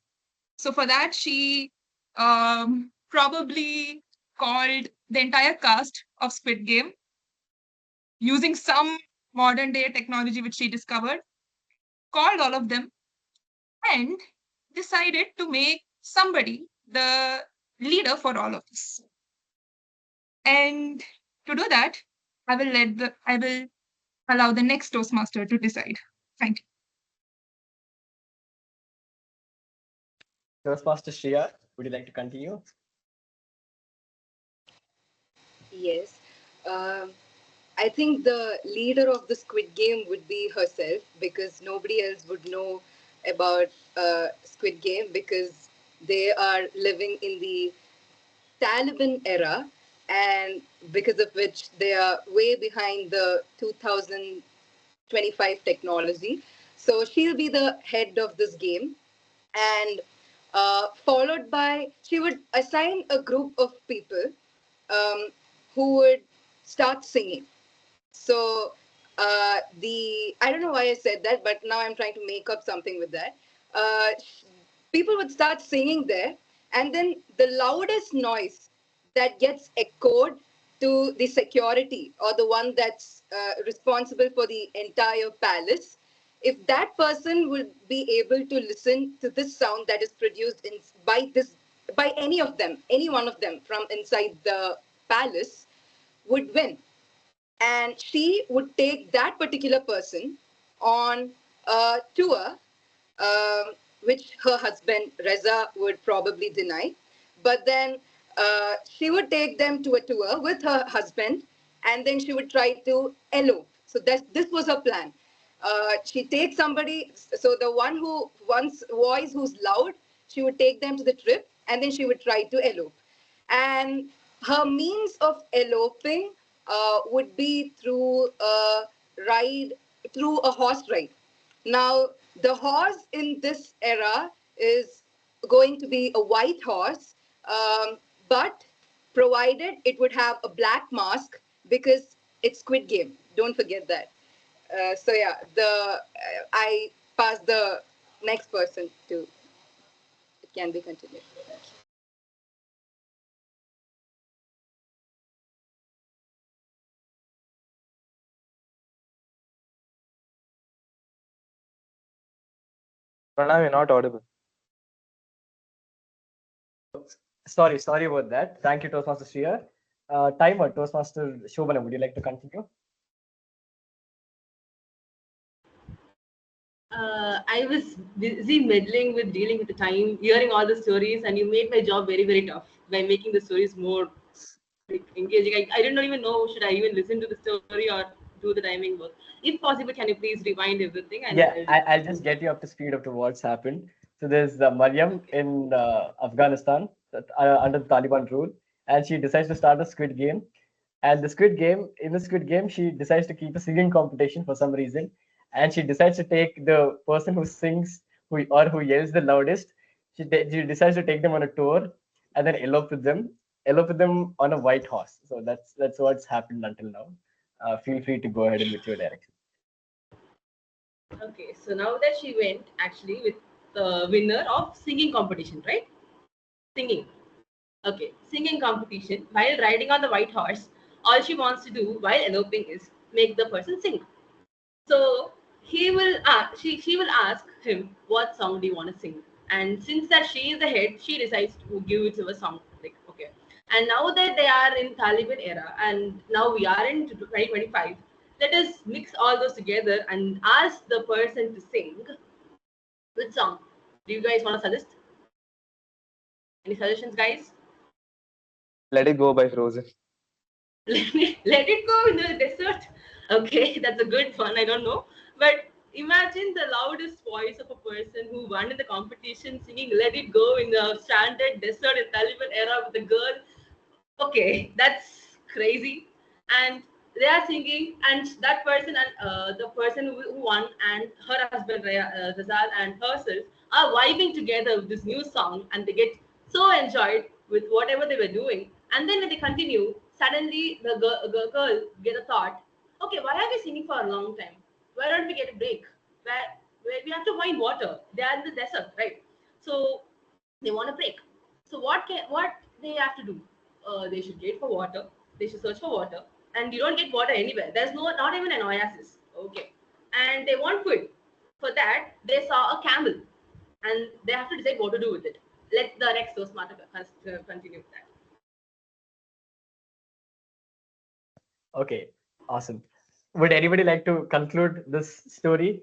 H: So for that, she probably called the entire cast of Squid Game using some modern day technology which she discovered, called all of them, and decided to make somebody the leader for all of this. And to do that, I will allow the next Toastmaster to decide. Thank you.
J: Toastmaster Shreya, would you like to continue?
F: Yes. Um I think the leader of the Squid Game would be herself because nobody else would know about Squid Game because they are living in the Taliban era, and because of which they are way behind the 2025 technology. So she'll be the head of this game, and followed by she would assign a group of people um, who would start singing. So the I don't know why I said that, but now I'm trying to make up something with that. People would start singing there, and then the loudest noise that gets echoed to the security or the one that's responsible for the entire palace. If that person would be able to listen to this sound that is produced by any of them, any one of them from inside the palace, would win, and she would take that particular person on a tour, which her husband Reza would probably deny. But then she would take them to a tour with her husband, and then she would try to elope. So this was her plan. She takes somebody, so the one who wants voice who's loud, she would take them to the trip, and then she would try to elope. And her means of eloping would be through a ride, through a horse ride. Now, the horse in this era is going to be a white horse, but provided it would have a black mask because it's Squid Game. Don't forget that. So yeah, I pass the next person to. It can be continued.
I: Pranav, you're not audible.
J: Sorry about that. Thank you, Toastmaster Shreya. Timer, Toastmaster Shobana, would you like to continue?
E: I was busy meddling with dealing with the time, hearing all the stories, and you made my job very, very tough by making the stories more like, engaging. I did not even know should I even listen to the story or do the timing work. If possible, can you please rewind everything? And
J: Yeah, I'll just get you up to speed of to what's happened. So there's Mariam in Afghanistan. under the Taliban rule, and she decides to start a Squid Game. And in the Squid Game, she decides to keep a singing competition for some reason, and she decides to take the person who sings, who yells the loudest. She decides to take them on a tour, and then elope with them on a white horse. So that's what's happened until now. Feel free to go ahead and with your direction.
E: Okay, so now that she went actually with the winner of singing competition, right? Singing. Okay, singing competition. While riding on the white horse, all she wants to do while eloping is make the person sing. So she will ask him, what song do you want to sing? And since that she is the head, she decides to give it to a song. Like, okay. And now that they are in Taliban era and now we are in 2025, let us mix all those together and ask the person to sing which song. Do you guys want to suggest? Any suggestions, guys?
I: Let It Go by Frozen.
E: Let it go in the desert. Okay, that's a good one. I don't know. But imagine the loudest voice of a person who won in the competition singing Let It Go in the stranded desert in Taliban era with a girl. Okay, that's crazy. And they are singing, and that person and the person who won and her husband Rizal and herself are vibing together with this new song, and they get so enjoyed with whatever they were doing. And then when they continue, suddenly the girl get a thought. Okay, why are we singing for a long time? Why don't we get a break? Where we have to find water? They are in the desert, right? So they want a break. So what they have to do? They should get for water. They should search for water, and you don't get water anywhere. There's not even an oasis. Okay, and they want food. For that, they saw a camel, and they have to decide what to do with it. Let the next Toastmaster continue with that.
J: Okay, awesome. Would anybody like to conclude this story?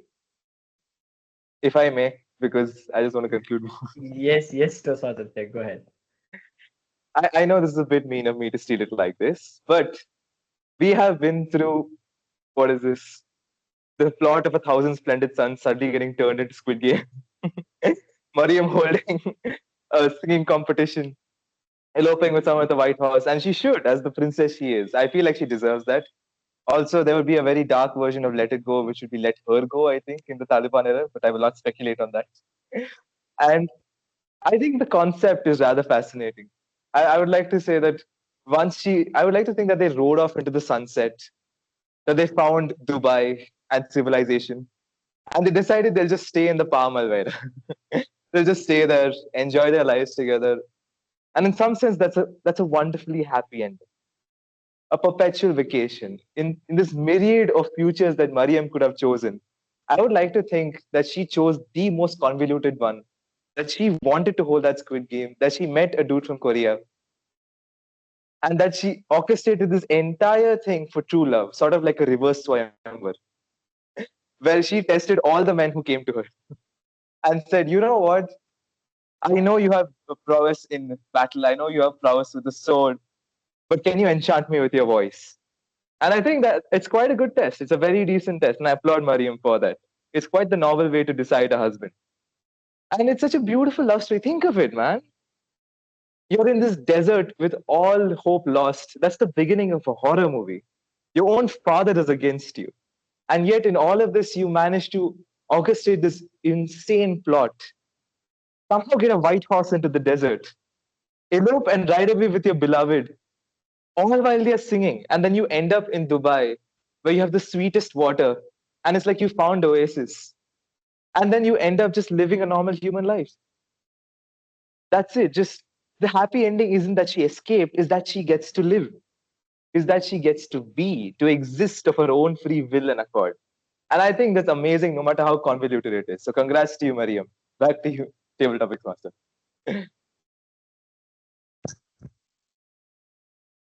I: If I may, because I just want to conclude.
J: Yes, Toastmaster, go ahead.
I: I know this is a bit mean of me to steal it like this, but we have been through, what is this? The plot of 1,000 Splendid Suns suddenly getting turned into Squid Game. Mariam holding a singing competition, eloping with someone with a white horse, and she should, as the princess she is. I feel like she deserves that. Also, there would be a very dark version of Let It Go, which would be Let Her Go, I think, in the Taliban era, but I will not speculate on that. And I think the concept is rather fascinating. I would like to say that I would like to think that they rode off into the sunset, that they found Dubai and civilization, and they decided they'll just stay in the Palm Alvera. They'll just stay there, enjoy their lives together. And in some sense, that's a wonderfully happy ending. A perpetual vacation in this myriad of futures that Mariam could have chosen. I would like to think that she chose the most convoluted one, that she wanted to hold that Squid Game, that she met a dude from Korea, and that she orchestrated this entire thing for true love, sort of like a reverse Swayamvar, where she tested all the men who came to her and said, you know what? I know you have prowess in battle. I know you have prowess with the sword, but can you enchant me with your voice? And I think that it's quite a good test. It's a very decent test, and I applaud Mariam for that. It's quite the novel way to decide a husband. And it's such a beautiful love story. Think of it, man. You're in this desert with all hope lost. That's the beginning of a horror movie. Your own father is against you. And yet, in all of this, you manage to orchestrate this insane plot. Somehow get a white horse into the desert, elope and ride away with your beloved, all while they're singing. And then you end up in Dubai, where you have the sweetest water, and it's like you found oasis. And then you end up just living a normal human life. That's it. Just the happy ending isn't that she escaped, is that she gets to live, is that she gets to be, to exist of her own free will and accord. And I think that's amazing, no matter how convoluted it is. So congrats to you, Mariam. Back to you, Table Topics Master.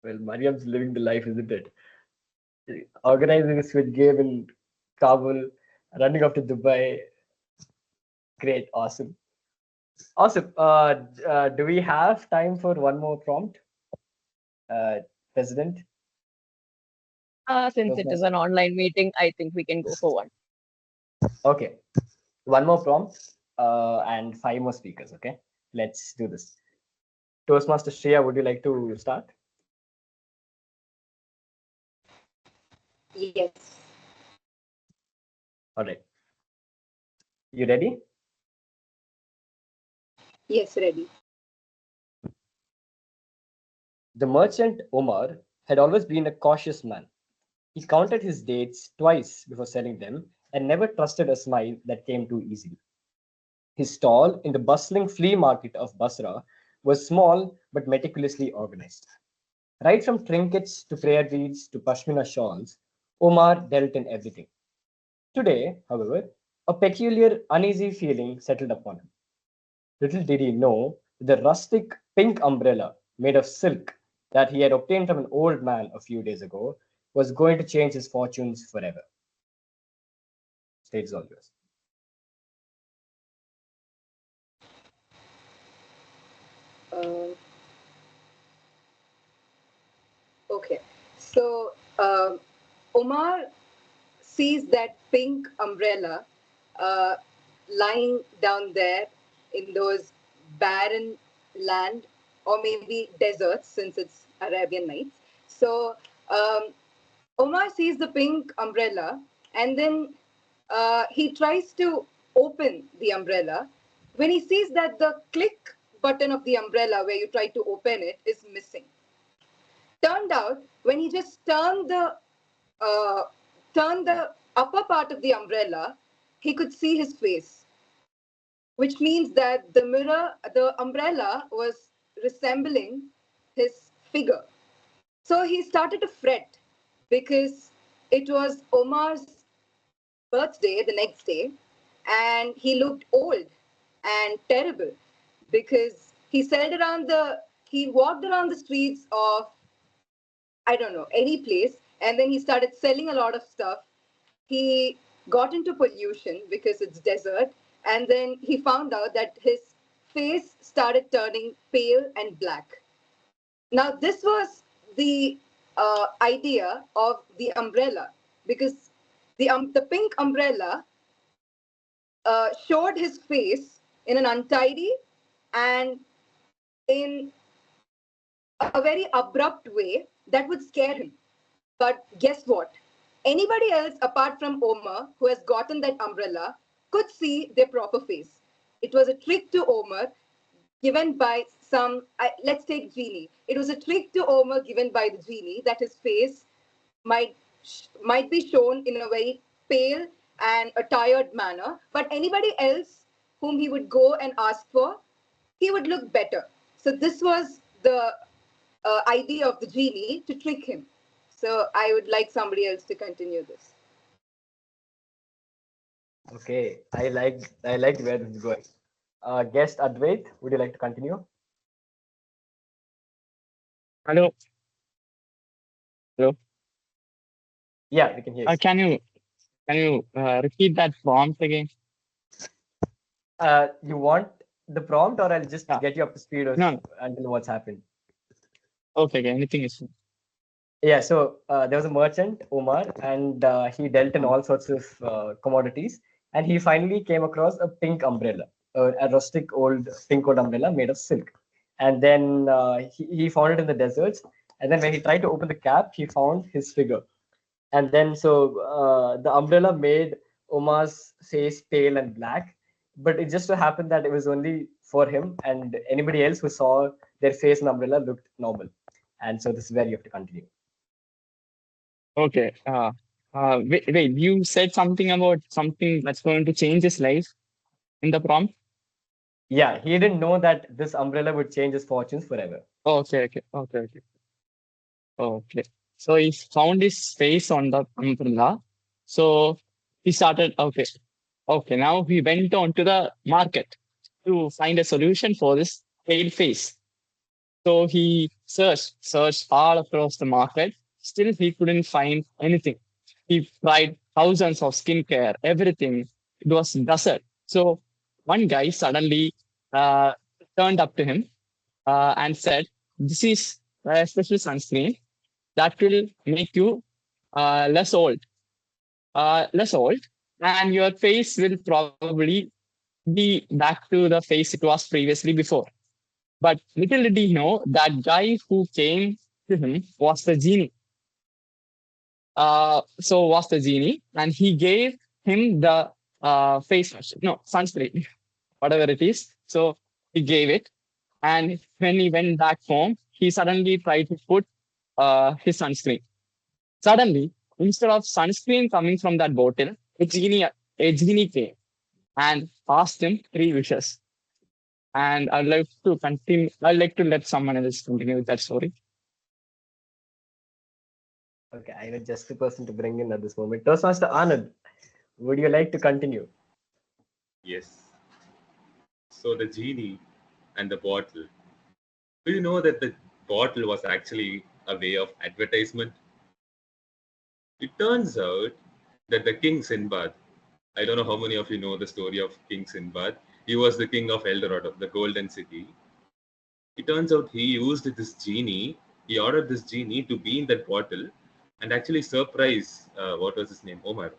J: Well, Mariam's living the life, isn't it? Organizing a Squid Game in Kabul, running off to Dubai. Great, awesome. Awesome. Do we have time for one more prompt? President?
B: Since it is an online meeting, I think we can go for one.
J: Okay. One more prompt and 5 more speakers. Okay. Let's do this. Toastmaster Shreya, would you like to start?
F: Yes.
J: All right. You ready?
F: Yes, ready.
J: The merchant Omar had always been a cautious man. He counted his dates twice before selling them and never trusted a smile that came too easily. His stall in the bustling flea market of Basra was small but meticulously organized. Right from trinkets to prayer beads to pashmina shawls, Omar dealt in everything. Today, however, a peculiar, uneasy feeling settled upon him. Little did he know the rustic pink umbrella made of silk that he had obtained from an old man a few days ago was going to change his fortunes forever. Stage is all yours.
F: Uh, okay. So Omar sees that pink umbrella uh, lying down there in those barren land or maybe deserts since it's Arabian Nights. So Omar sees the pink umbrella and then he tries to open the umbrella. When he sees that the click button of the umbrella where you try to open it is missing. Turned out, when he just uh, turned the upper part of the umbrella, he could see his face, which means that the umbrella was resembling his figure. So he started to fret because it was Omar's birthday the next day, and he looked old and terrible because he walked around the streets of, I don't know, any place, and then he started selling a lot of stuff. He got into pollution because it's desert, and then he found out that his face started turning pale and black. Now, this was the idea of the umbrella because the pink umbrella showed his face in an untidy and in a very abrupt way that would scare him. But guess what? Anybody else apart from Omar who has gotten that umbrella could see their proper face. It was a trick to Omar given by let's take Genie. It was a trick to Omar given by the Genie that his face might might be shown in a very pale and a tired manner, but anybody else whom he would go and ask for, he would look better. So this was the idea of the genie to trick him. So I would like somebody else to continue this.
J: Okay, I like where this is going. Guest Advait, would you like to continue?
C: Hello. Hello.
J: Yeah, we can hear you.
C: Can you repeat that prompt again?
J: You want the prompt, or I'll just
C: Yeah.
J: get you up to speed
C: No.
J: until what's happened?
C: Okay. Anything is fine.
J: Yeah, so there was a merchant, Omar, and he dealt in all sorts of commodities. And he finally came across a pink umbrella, a rustic old pink old umbrella made of silk. And then he found it in the deserts. And then when he tried to open the cap, he found his figure. And then so the umbrella made Omar's face pale and black. But it just so happened that it was only for him, and anybody else who saw their face in umbrella looked normal. And so this is where you have to continue.
C: Okay. Wait. You said something about something that's going to change his life in the prompt.
J: Yeah, he didn't know that this umbrella would change his fortunes forever.
C: Okay. So he found his face on the umbrella. So he started. Okay. Now he went on to the market to find a solution for this pale face. So he searched all across the market. Still, he couldn't find anything. He tried thousands of skincare, everything. It was desert. So one guy suddenly uh, turned up to him and said, "This is a special sunscreen that will make you less old, and your face will probably be back to the face it was previously before." But little did he know that guy who came to him was the genie. Was the genie, and he gave him the face wash, no, sunscreen, whatever it is. So he gave it, and when he went back home, he suddenly tried to put his sunscreen. Suddenly, instead of sunscreen coming from that bottle, a genie came and asked him three wishes. And I'd like to continue. I'd like to let someone else continue with that story.
J: Okay, I know just the person to bring in at this moment. Toastmaster Anand, would you like to continue?
D: Yes. So the genie and the bottle. Do you know that the bottle was actually a way of advertisement? It turns out that the King Sinbad, I don't know how many of you know the story of King Sinbad. He was the king of El Dorado, the Golden City. It turns out he used this genie, he ordered this genie to be in that bottle and actually surprise, what was his name? Omar.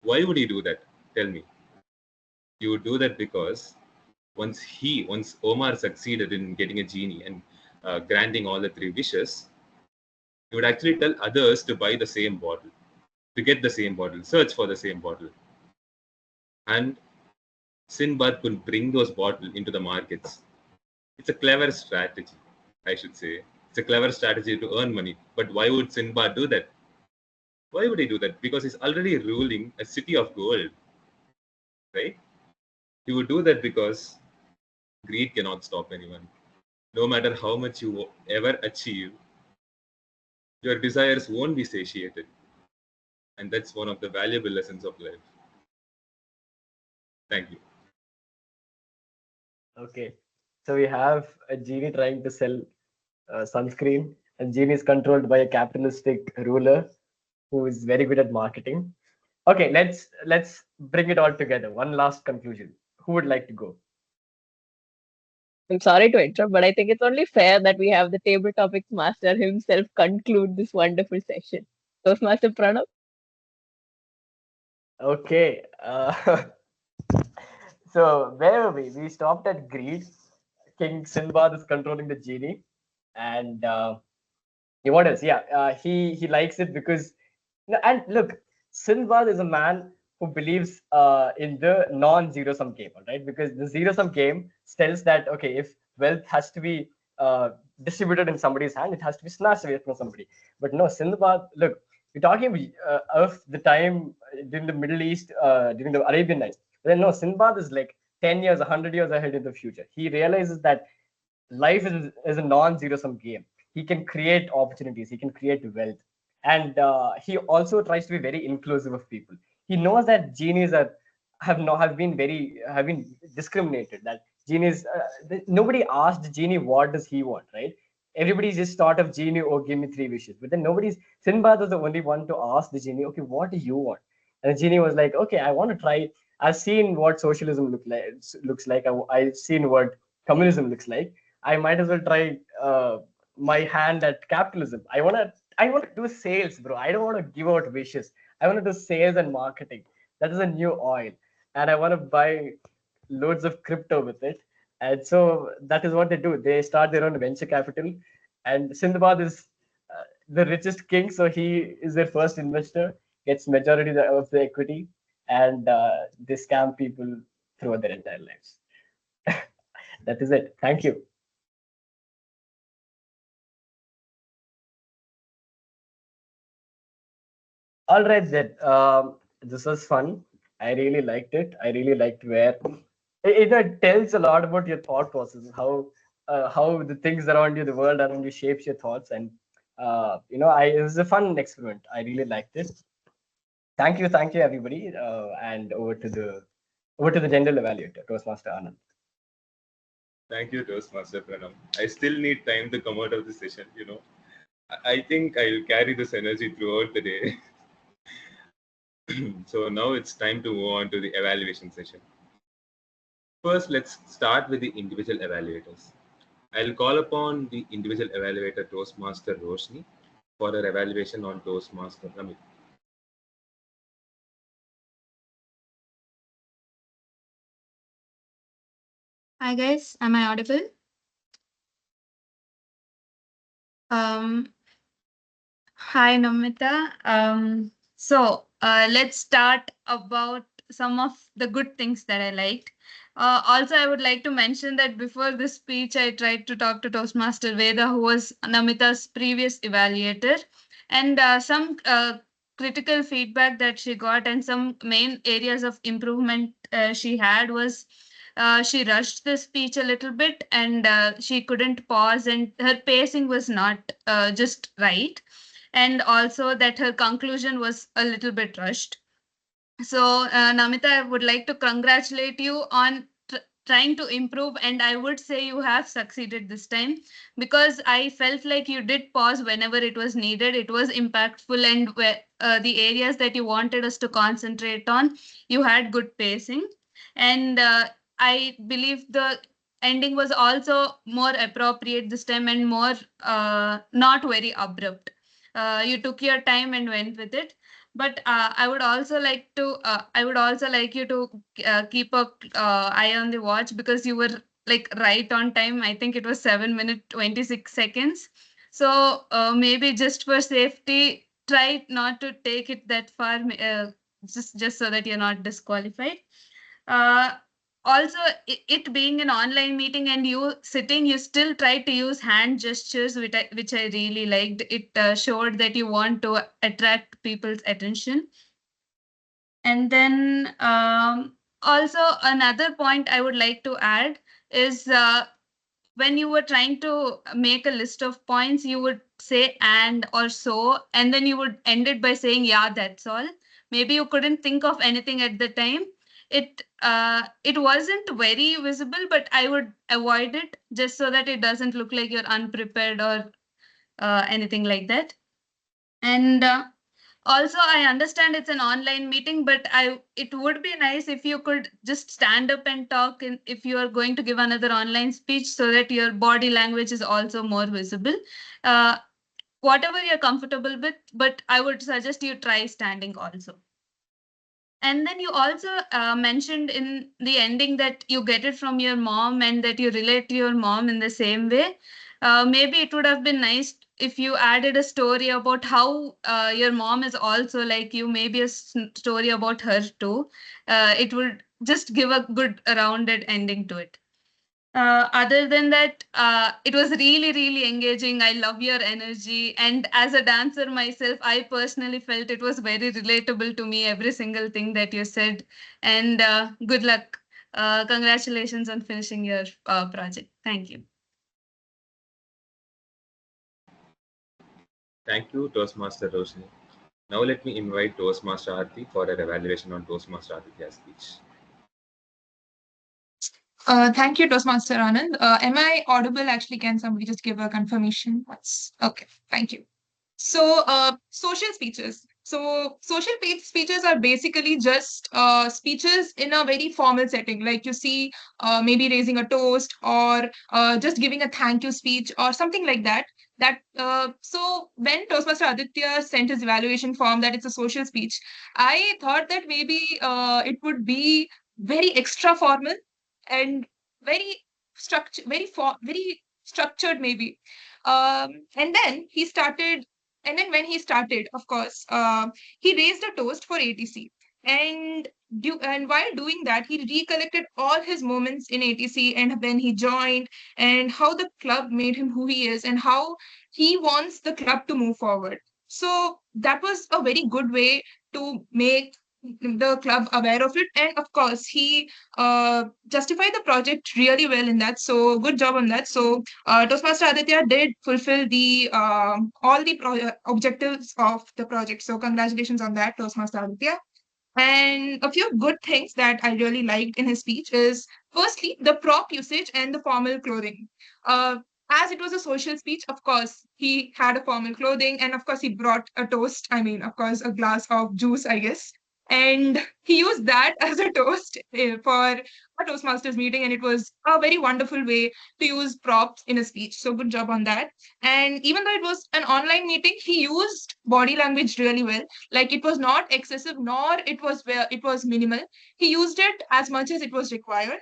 D: Why would he do that? Tell me. He would do that because once Omar succeeded in getting a genie and granting all the three wishes, he would actually tell others to buy the same bottle, to get the same bottle, search for the same bottle. And Sinbad could bring those bottles into the markets. It's a clever strategy, I should say. It's a clever strategy to earn money. But why would Sinbad do that? Why would he do that? Because he's already ruling a city of gold, right? He would do that because greed cannot stop anyone. No matter how much you ever achieve, your desires won't be satiated. And that's one of the valuable lessons of life. Thank you.
J: Okay, so we have a genie trying to sell sunscreen, and genie is controlled by a capitalistic ruler who is very good at marketing. Okay, let's bring it all together. One last conclusion. Who would like to go?
B: I'm sorry to interrupt, but I think it's only fair that we have the table topics master himself conclude this wonderful session. Toastmaster Pranav.
J: Okay, so where were we? We stopped at greed. King Sinbad is controlling the genie, and what else? Yeah, he likes it because no, and look, Sinbad is a man who believes in the non-zero sum game, all right? Because the zero sum game tells that okay, if wealth has to be distributed in somebody's hand, it has to be snatched away from somebody. But no, Sinbad, look, we're talking of the time during the Middle East, during the Arabian Nights. But then no, Sinbad is like 10 years, 100 years ahead in the future. He realizes that life is a non-zero sum game. He can create opportunities, he can create wealth, and he also tries to be very inclusive of people. He knows that genies have been discriminated. That genies, nobody asked the genie what does he want, right? Everybody just thought of genie, oh, give me three wishes. But then nobody's Sinbad was the only one to ask the genie, okay, what do you want? And the genie was like, okay, I want to try. I've seen what socialism looks like. I've seen what communism looks like. I might as well try my hand at capitalism. I want to do sales, bro. I don't want to give out wishes. I want to do sales and marketing. That is a new oil, and I want to buy loads of crypto with it. And so that is what they do. They start their own venture capital, and Sindbad is the richest king, so he is their first investor, gets majority of the equity, and they scam people throughout their entire lives. That is it. Thank you. All right, then. This was fun. I really liked it. I really liked where it tells a lot about your thought process, how the things around you, the world around you, shapes your thoughts. And it was a fun experiment. I really liked it. Thank you, everybody. And over to the general evaluator, Toastmaster Anand.
D: Thank you, Toastmaster Pranam. I still need time to come out of the session, I think I'll carry this energy throughout the day. So now it's time to move on to the evaluation session. First, let's start with the individual evaluators. I'll call upon the individual evaluator Toastmaster Roshni for her evaluation on Toastmaster Amit.
G: Hi guys, am I audible? Um, Hi Namita. Let's start about some of the good things that I liked. Also, I would like to mention that before this speech, I tried to talk to Toastmaster Veda, who was Namita's previous evaluator, and some critical feedback that she got and some main areas of improvement she had was she rushed the speech a little bit and she couldn't pause, and her pacing was not just right, and also that her conclusion was a little bit rushed. So, Namita, I would like to congratulate you on trying to improve, and I would say you have succeeded this time because I felt like you did pause whenever it was needed. It was impactful, and the areas that you wanted us to concentrate on, you had good pacing. And I believe the ending was also more appropriate this time and more not very abrupt. You took your time and went with it, but I would also like you to keep a eye on the watch because you were like right on time. I think it was 7 minutes 26 seconds. So maybe just for safety, try not to take it that far, just so that you're not disqualified. Uh, Also, it being an online meeting and you sitting, you still try to use hand gestures, which I really liked. It showed that you want to attract people's attention. And then also another point I would like to add is when you were trying to make a list of points, you would say and or so, and then you would end it by saying, yeah, that's all. Maybe you couldn't think of anything at the time. It wasn't very visible, but I would avoid it just so that it doesn't look like you're unprepared or anything like that. And also, I understand it's an online meeting, but it would be nice if you could just stand up and talk if you are going to give another online speech so that your body language is also more visible. Uh, Whatever you're comfortable with, but I would suggest you try standing also. And then you also mentioned in the ending that you get it from your mom and that you relate to your mom in the same way. Maybe it would have been nice if you added a story about how your mom is also like you, maybe a story about her too. It would just give a good rounded ending to it. Other than that, it was really, really engaging. I love your energy. And as a dancer myself, I personally felt it was very relatable to me, every single thing that you said. And good luck. Congratulations on finishing your project. Thank you.
D: Thank you, Toastmaster Roshni. Now let me invite Toastmaster Aarti for her evaluation on Toastmaster Aditya's speech.
H: Thank you, Toastmaster Anand. Am I audible? Actually, can somebody just give a confirmation? That's okay. Thank you. So, social speeches. So, speeches are basically just speeches in a very formal setting, like you see, maybe raising a toast or just giving a thank you speech or something like that. So when Toastmaster Aditya sent his evaluation form that it's a social speech, I thought that maybe it would be very extra formal and very very structured maybe. And then he started, and then when he started, of course, he raised a toast for ATC. And and while doing that, he recollected all his moments in ATC and when he joined, and how the club made him who he is, and how he wants the club to move forward. So that was a very good way to make the club aware of it. And of course, he justified the project really well in that. So good job on that. So Toastmaster Aditya did fulfill the all the objectives of the project. So congratulations on that, Toastmaster Aditya. And a few good things that I really liked in his speech is firstly the prop usage and the formal clothing. Uh, as it was a social speech, of course, he had a formal clothing, and of course, he brought a toast. I mean, of course, a glass of juice, I guess. And he used that as a toast for a Toastmasters meeting, and it was a very wonderful way to use props in a speech. So, good job on that. And even though it was an online meeting, he used body language really well. Like it was not excessive, nor it was where it was minimal. He used it as much as it was required.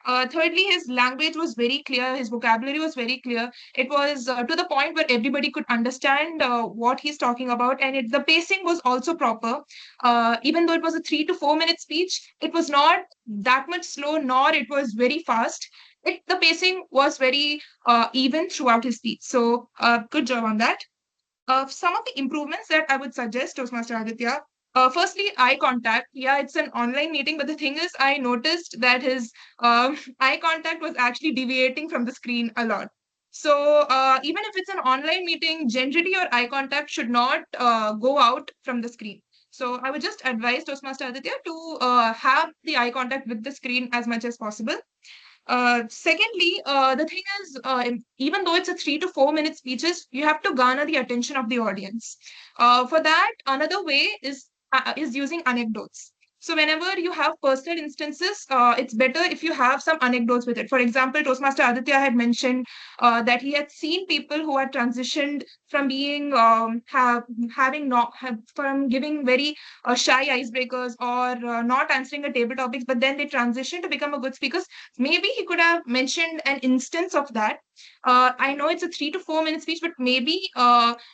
H: Thirdly, his language was very clear, his vocabulary was very clear. It was to the point where everybody could understand what he's talking about, and the pacing was also proper. Even though it was a 3 to 4 minute speech, it was not that much slow, nor it was very fast. The pacing was very even throughout his speech. So, good job on that. Some of the improvements that I would suggest, Toastmaster Aditya. Firstly, eye contact. Yeah, it's an online meeting, but the thing is, I noticed that his eye contact was actually deviating from the screen a lot. So even if it's an online meeting, generally your eye contact should not go out from the screen. So I would just advise Toastmaster Aditya to have the eye contact with the screen as much as possible. Secondly, the thing is, even though it's a 3 to 4 minute speeches, you have to garner the attention of the audience. For that, another way is using anecdotes. So whenever you have personal instances, it's better if you have some anecdotes with it. For example, Toastmaster Aditya had mentioned that he had seen people who had transitioned from being having not from giving very shy icebreakers or not answering a table topics, but then they transition to become a good speakers. Maybe he could have mentioned an instance of that. I know it's a 3 to 4 minute speech, but maybe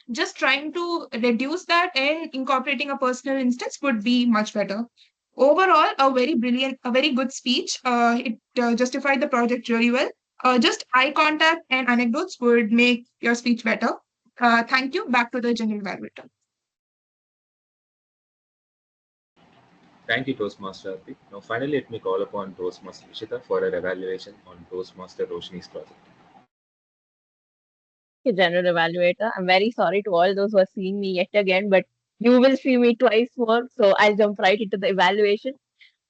H: just trying to reduce that and incorporating a personal instance would be much better. Overall, a very brilliant, a very good speech. It justified the project really well. Just eye contact and anecdotes would make your speech better. Thank you. Back to the general evaluator.
D: Thank you, Toastmaster Arti. Now, finally, let me call upon Toastmaster Ishita for her evaluation on Toastmaster Roshni's project.
B: General evaluator. I'm very sorry to all those who are seeing me yet again, but you will see me twice more. So I'll jump right into the evaluation.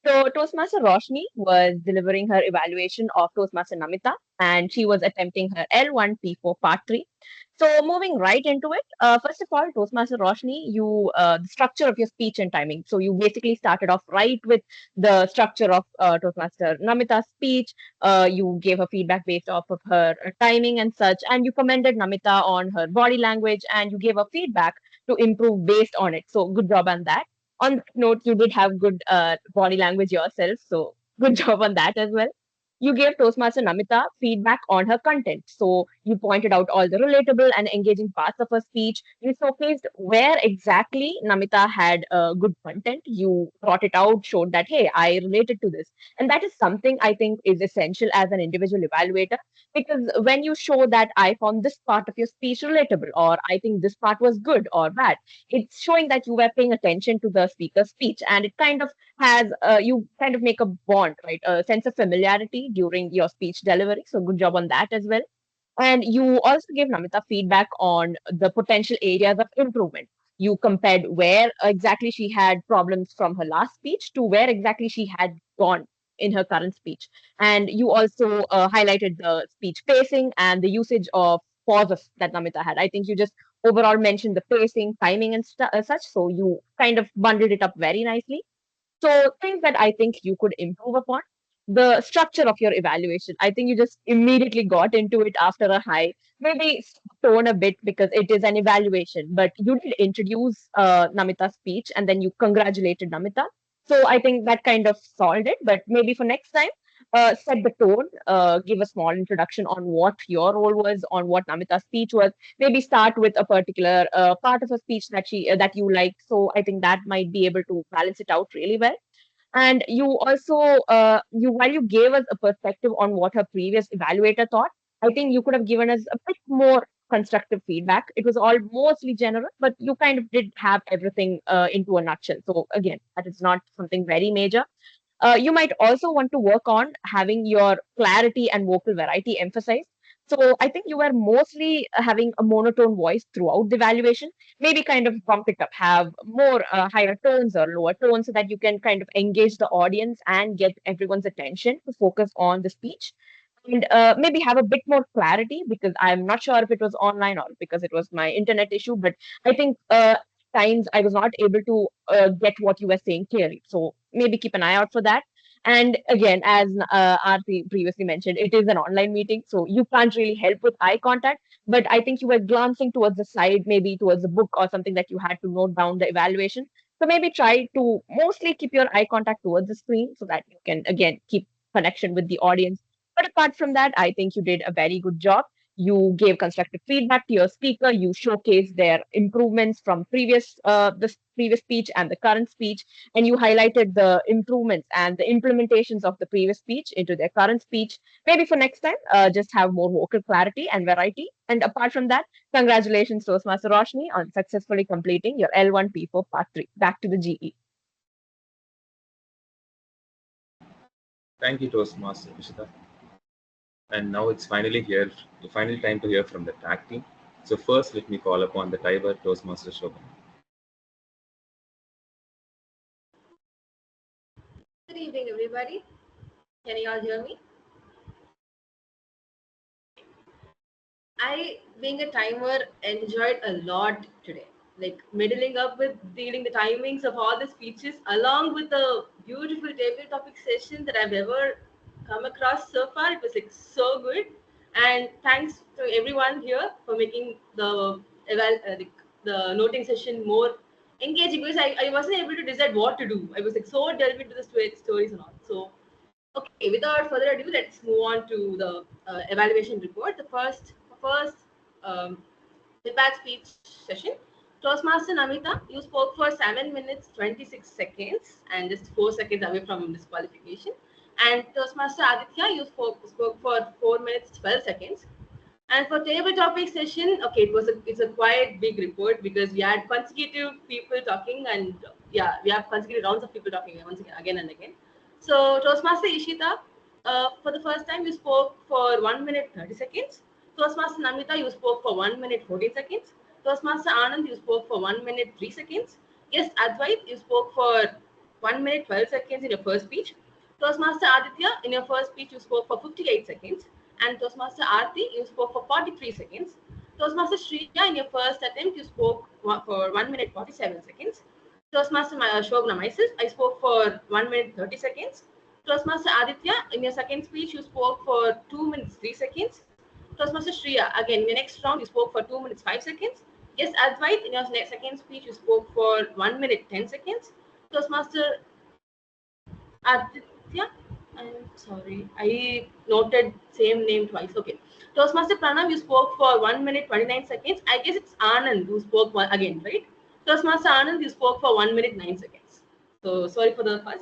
B: So Toastmaster Roshni was delivering her evaluation of Toastmaster Namita, and she was attempting her L1 P4 Part 3. So moving right into it, first of all, Toastmaster Roshni, the structure of your speech and timing. So you basically started off right with the structure of Toastmaster Namita's speech. You gave her feedback based off of her timing and such, and you commended Namita on her body language, and you gave her feedback to improve based on it. So good job on that. On that note, you did have good body language yourself, so good job on that as well. You gave Toastmaster Namita feedback on her content. So you pointed out all the relatable and engaging parts of her speech. You showcased where exactly Namita had good content. You brought it out, showed that, hey, I related to this. And that is something I think is essential as an individual evaluator, because when you show that I found this part of your speech relatable, or I think this part was good or bad, it's showing that you were paying attention to the speaker's speech, and it kind of has you kind of make a bond, right? A sense of familiarity during your speech delivery. So good job on that as well. And you also gave Namita feedback on the potential areas of improvement. You compared where exactly she had problems from her last speech to where exactly she had gone in her current speech. And you also highlighted the speech pacing and the usage of pauses that Namita had. I think you just overall mentioned the pacing, timing, and such. So you kind of bundled it up very nicely. So things that I think you could improve upon. The structure of your evaluation. I think you just immediately got into it after a high. Maybe tone a bit because it is an evaluation, but you did introduce Namita's speech and then you congratulated Namita. So I think that kind of solved it. But maybe for next time, set the tone, give a small introduction on what your role was, on what Namita's speech was. Maybe start with a particular part of a speech that you like. So I think that might be able to balance it out really well. And you also while you gave us a perspective on what her previous evaluator thought, I think you could have given us a bit more constructive feedback. It was all mostly general, but you kind of did have everything into a nutshell. So again, that is not something very major. You might also want to work on having your clarity and vocal variety emphasized. So I think you were mostly having a monotone voice throughout the evaluation. Maybe kind of bump it up, have more higher tones or lower tones so that you can kind of engage the audience and get everyone's attention to focus on the speech. And maybe have a bit more clarity, because I'm not sure if it was online or because it was my internet issue, but I think times I was not able to get what you were saying clearly. So maybe keep an eye out for that. And again, as Aarti previously mentioned, it is an online meeting, so you can't really help with eye contact. But I think you were glancing towards the side, maybe towards a book or something that you had to note down the evaluation. So maybe try to mostly keep your eye contact towards the screen so that you can again keep connection with the audience. But apart from that, I think you did a very good job. You gave constructive feedback to your speaker. You showcased their improvements from the previous speech and the current speech, and you highlighted the improvements and the implementations of the previous speech into their current speech. Maybe for next time, just have more vocal clarity and variety. And apart from that, congratulations, Toastmaster Roshni, on successfully completing your L1 P4 Part 3. Back to the GE.
D: Thank you, Toastmaster Vishita. And now it's finally here, the final time to hear from the tag team. So first, let me call upon the timer, Toastmaster Shobhan.
E: Good evening, everybody. Can you all hear me? I, being a timer, enjoyed a lot today. Like middling up with dealing the timings of all the speeches, along with the beautiful table topic session that I've ever come across so far. It was like so good, and thanks to everyone here for making the noting session more engaging, because I wasn't able to decide what to do. I was like so delved into the stories and all. So okay, without further ado, let's move on to the evaluation report. The first um, feedback speech session. Toastmaster Namita, you spoke for 7 minutes 26 seconds and just 4 seconds away from disqualification. And Toastmaster Aditya, you spoke for 4 minutes 12 seconds. And for table topic session, okay, it's a quite big report because we had consecutive people talking, and yeah, we have consecutive rounds of people talking once again and again. So Toastmaster Ishita, for the first time you spoke for 1 minute 30 seconds. Toastmaster Namita, you spoke for 1 minute 14 seconds. Toastmaster Anand, you spoke for 1 minute 3 seconds. Yes, Advait, you spoke for 1 minute 12 seconds in your first speech. Toastmaster Aditya, in your first speech, you spoke for 58 seconds. And Toastmaster Aarti, you spoke for 43 seconds. Toastmaster Shriya, in your first attempt, you spoke for 1 minute 47 seconds. Toastmaster Shobna, myself, I spoke for 1 minute 30 seconds. Toastmaster Aditya, in your second speech, you spoke for 2 minutes 3 seconds. Toastmaster Shriya, again, in the next round, you spoke for 2 minutes 5 seconds. Yes, Advait, in your second speech, you spoke for 1 minute 10 seconds. Toastmaster Aditya, I'm sorry, I noted same name twice. Okay. Toastmaster Pranav, you spoke for 1 minute 29 seconds. I guess it's Anand who spoke again, right? Toastmaster Anand, you spoke for 1 minute 9 seconds. So sorry for the fuss.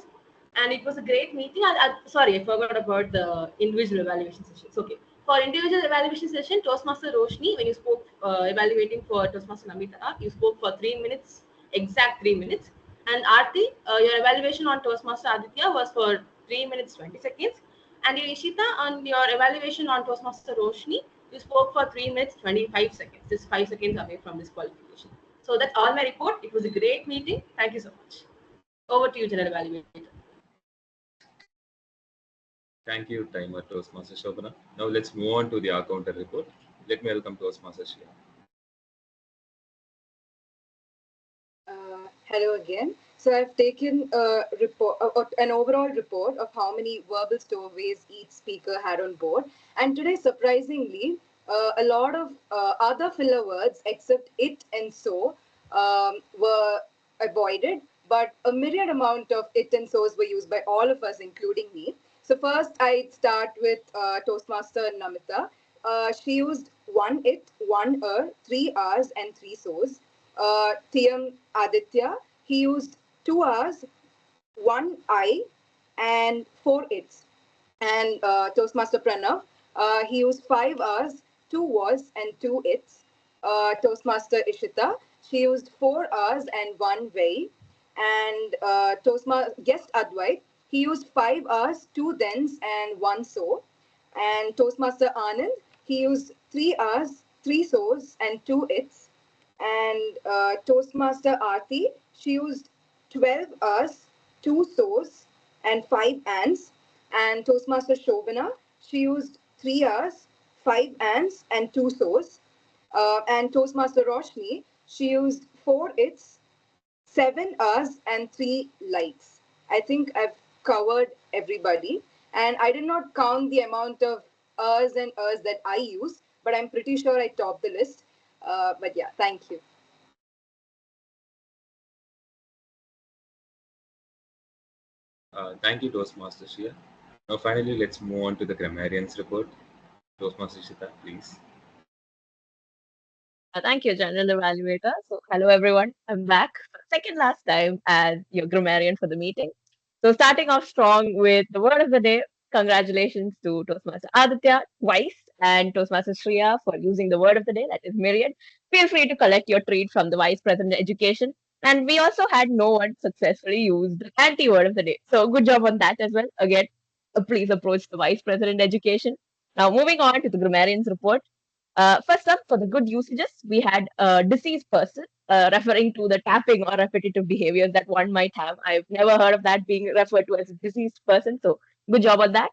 E: And it was a great meeting. Sorry, I forgot about the individual evaluation sessions. Okay. For individual evaluation session, Toastmaster Roshni, when you spoke evaluating for Toastmaster Namita, you spoke for 3 minutes, exact 3 minutes. And Aarti, your evaluation on Toastmaster Aditya was for 3 minutes 20 seconds. And Ishita, on your evaluation on Toastmaster Roshni, you spoke for 3 minutes 25 seconds, just 5 seconds away from disqualification. So that's all my report. It was a great meeting. Thank you so much. Over to you, General Evaluator.
D: Thank you, timer Toastmaster Shobana. Now let's move on to the counter report. Let me welcome Toastmaster Shriya.
F: Hello again. So I've taken a report, an overall report of how many verbal stowaways each speaker had on board. And today, surprisingly, a lot of other filler words except it and so were avoided, but a myriad amount of it and so's were used by all of us, including me. So first, I'd start with Toastmaster Namita. She used one it, one three R's, and three so's. TM Aditya, he used 2 R's, 1 I, and 4 its. And Toastmaster Pranav, he used 5 R's, 2 was, and 2 its. Toastmaster Ishita, she used 4 R's and 1 way. And Toastmaster Guest Advait, he used 5 R's, 2 thens, and 1 so. And Toastmaster Anand, he used 3 R's, 3 so's, and 2 its. And Toastmaster Aarti, she used 12 us, 2 so's, and 5 ands. And Toastmaster Shobana, she used 3 us, 5 ands, and 2 so's. And Toastmaster Roshni, she used 4 its, 7 us, and 3 likes. I think I've covered everybody. And I did not count the amount of us and us that I used, but I'm pretty sure I topped the list. But yeah, thank you.
D: Thank you, Toastmaster Shriya. Now, finally, let's move on to the grammarian's report. Toastmaster Ishita, please.
B: Thank you, General Evaluator. So, hello everyone. I'm back for the second last time as your grammarian for the meeting. So, starting off strong with the word of the day. Congratulations to Toastmaster Aditya twice and Toastmaster Shreya for using the word of the day, that is myriad. Feel free to collect your treat from the Vice President Education. And we also had no one successfully use the anti word of the day. So, good job on that as well. Again, please approach the Vice President Education. Now, moving on to the grammarian's report. First up, for the good usages, we had a deceased person, referring to the tapping or repetitive behaviors that one might have. I've never heard of that being referred to as a deceased person, so good job on that.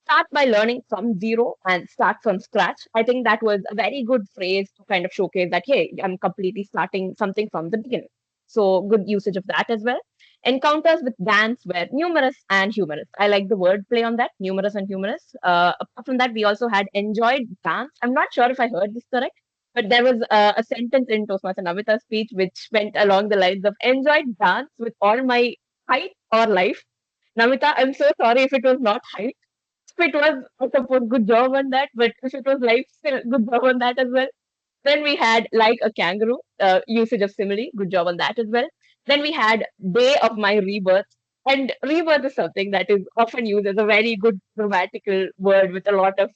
B: Start by learning from zero and start from scratch. I think that was a very good phrase to kind of showcase that, hey, I'm completely starting something from the beginning. So, good usage of that as well. Encounters with dance were numerous and humorous. I like the word play on that, numerous and humorous. Apart from that, we also had enjoyed dance. I'm not sure if I heard this correct, but there was a sentence in Toastmaster Namita's speech which went along the lines of enjoyed dance with all my height or life. Namita, I'm so sorry if it was not height. If it was, I suppose, good job on that, but if it was life, still good job on that as well. Then we had like a kangaroo, usage of simile. Good job on that as well. Then we had day of my rebirth. And rebirth is something that is often used as a very good grammatical word with a lot of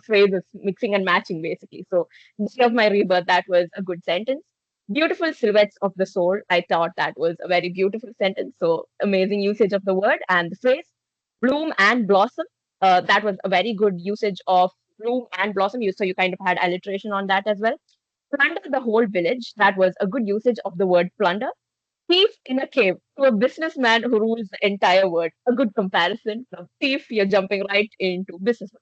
B: phrases mixing and matching basically. So day of my rebirth, that was a good sentence. Beautiful silhouettes of the soul. I thought that was a very beautiful sentence. So amazing usage of the word and the phrase. Bloom and blossom. That was a very good usage of bloom and blossom. So you kind of had alliteration on that as well. Plunder the whole village. That was a good usage of the word plunder. Thief in a cave to a businessman who rules the entire world. A good comparison. From thief, you're jumping right into businessman.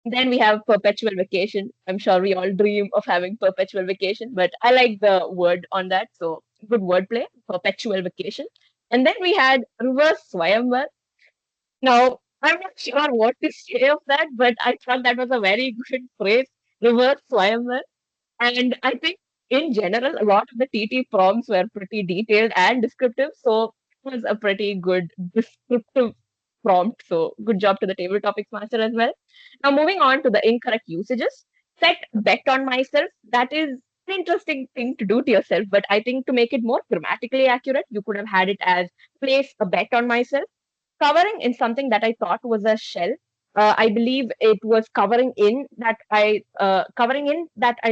B: Then we have perpetual vacation. I'm sure we all dream of having perpetual vacation, but I like the word on that. So good wordplay, perpetual vacation. And then we had reverse swayamvar. Now, I'm not sure what to say of that, but I thought that was a very good phrase, reverse swayamvar. And I think in general, a lot of the TT prompts were pretty detailed and descriptive. So it was a pretty good descriptive prompt. So good job to the table topics master as well. Now moving on to the incorrect usages. Set bet on myself. That is an interesting thing to do to yourself, but I think to make it more grammatically accurate, you could have had it as place a bet on myself. Covering in something that I thought was a shell. I believe it was covering in that I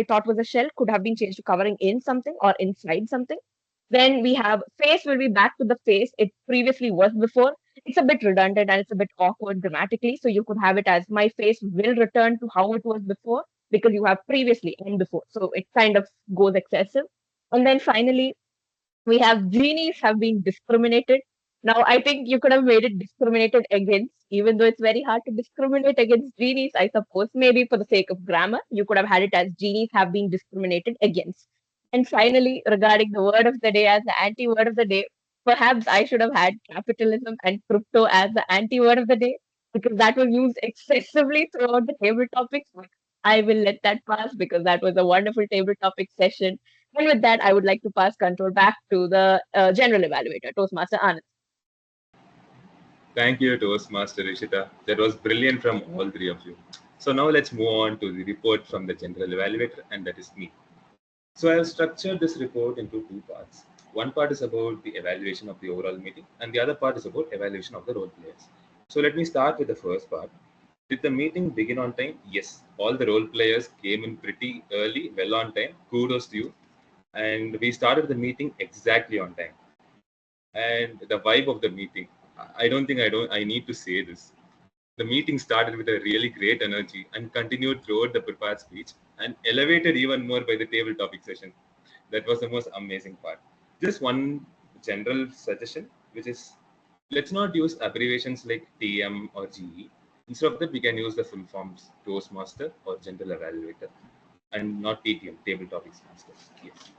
B: thought was a shell could have been changed to covering in something or inside something. Then we have face will be back to the face it previously was before. It's a bit redundant and it's a bit awkward grammatically. So you could have it as my face will return to how it was before because you have previously and before. So it kind of goes excessive. And then finally, we have genies have been discriminated. Now, I think you could have made it discriminated against, even though it's very hard to discriminate against genies, I suppose. Maybe for the sake of grammar, you could have had it as genies have been discriminated against. And finally, regarding the word of the day as the anti word of the day, perhaps I should have had capitalism and crypto as the anti word of the day because that was used excessively throughout the table topics. But I will let that pass because that was a wonderful table topic session. And with that, I would like to pass control back to the general evaluator, Toastmaster Anand.
D: Thank you, Toastmaster Ishita. That was brilliant from all three of you. So now let's move on to the report from the general evaluator, and that is me. So I have structured this report into two parts. One part is about the evaluation of the overall meeting, and the other part is about evaluation of the role players. So let me start with the first part. Did the meeting begin on time? Yes. All the role players came in pretty early, well on time. Kudos to you. And we started the meeting exactly on time. And the vibe of the meeting, I need to say this. The meeting started with a really great energy and continued throughout the prepared speech and elevated even more by the table topic session. That was the most amazing part. Just one general suggestion, which is let's not use abbreviations like TM or GE. Instead of that, we can use the full forms Toastmaster or General Evaluator and not TTM, Table Topics Master. Yes.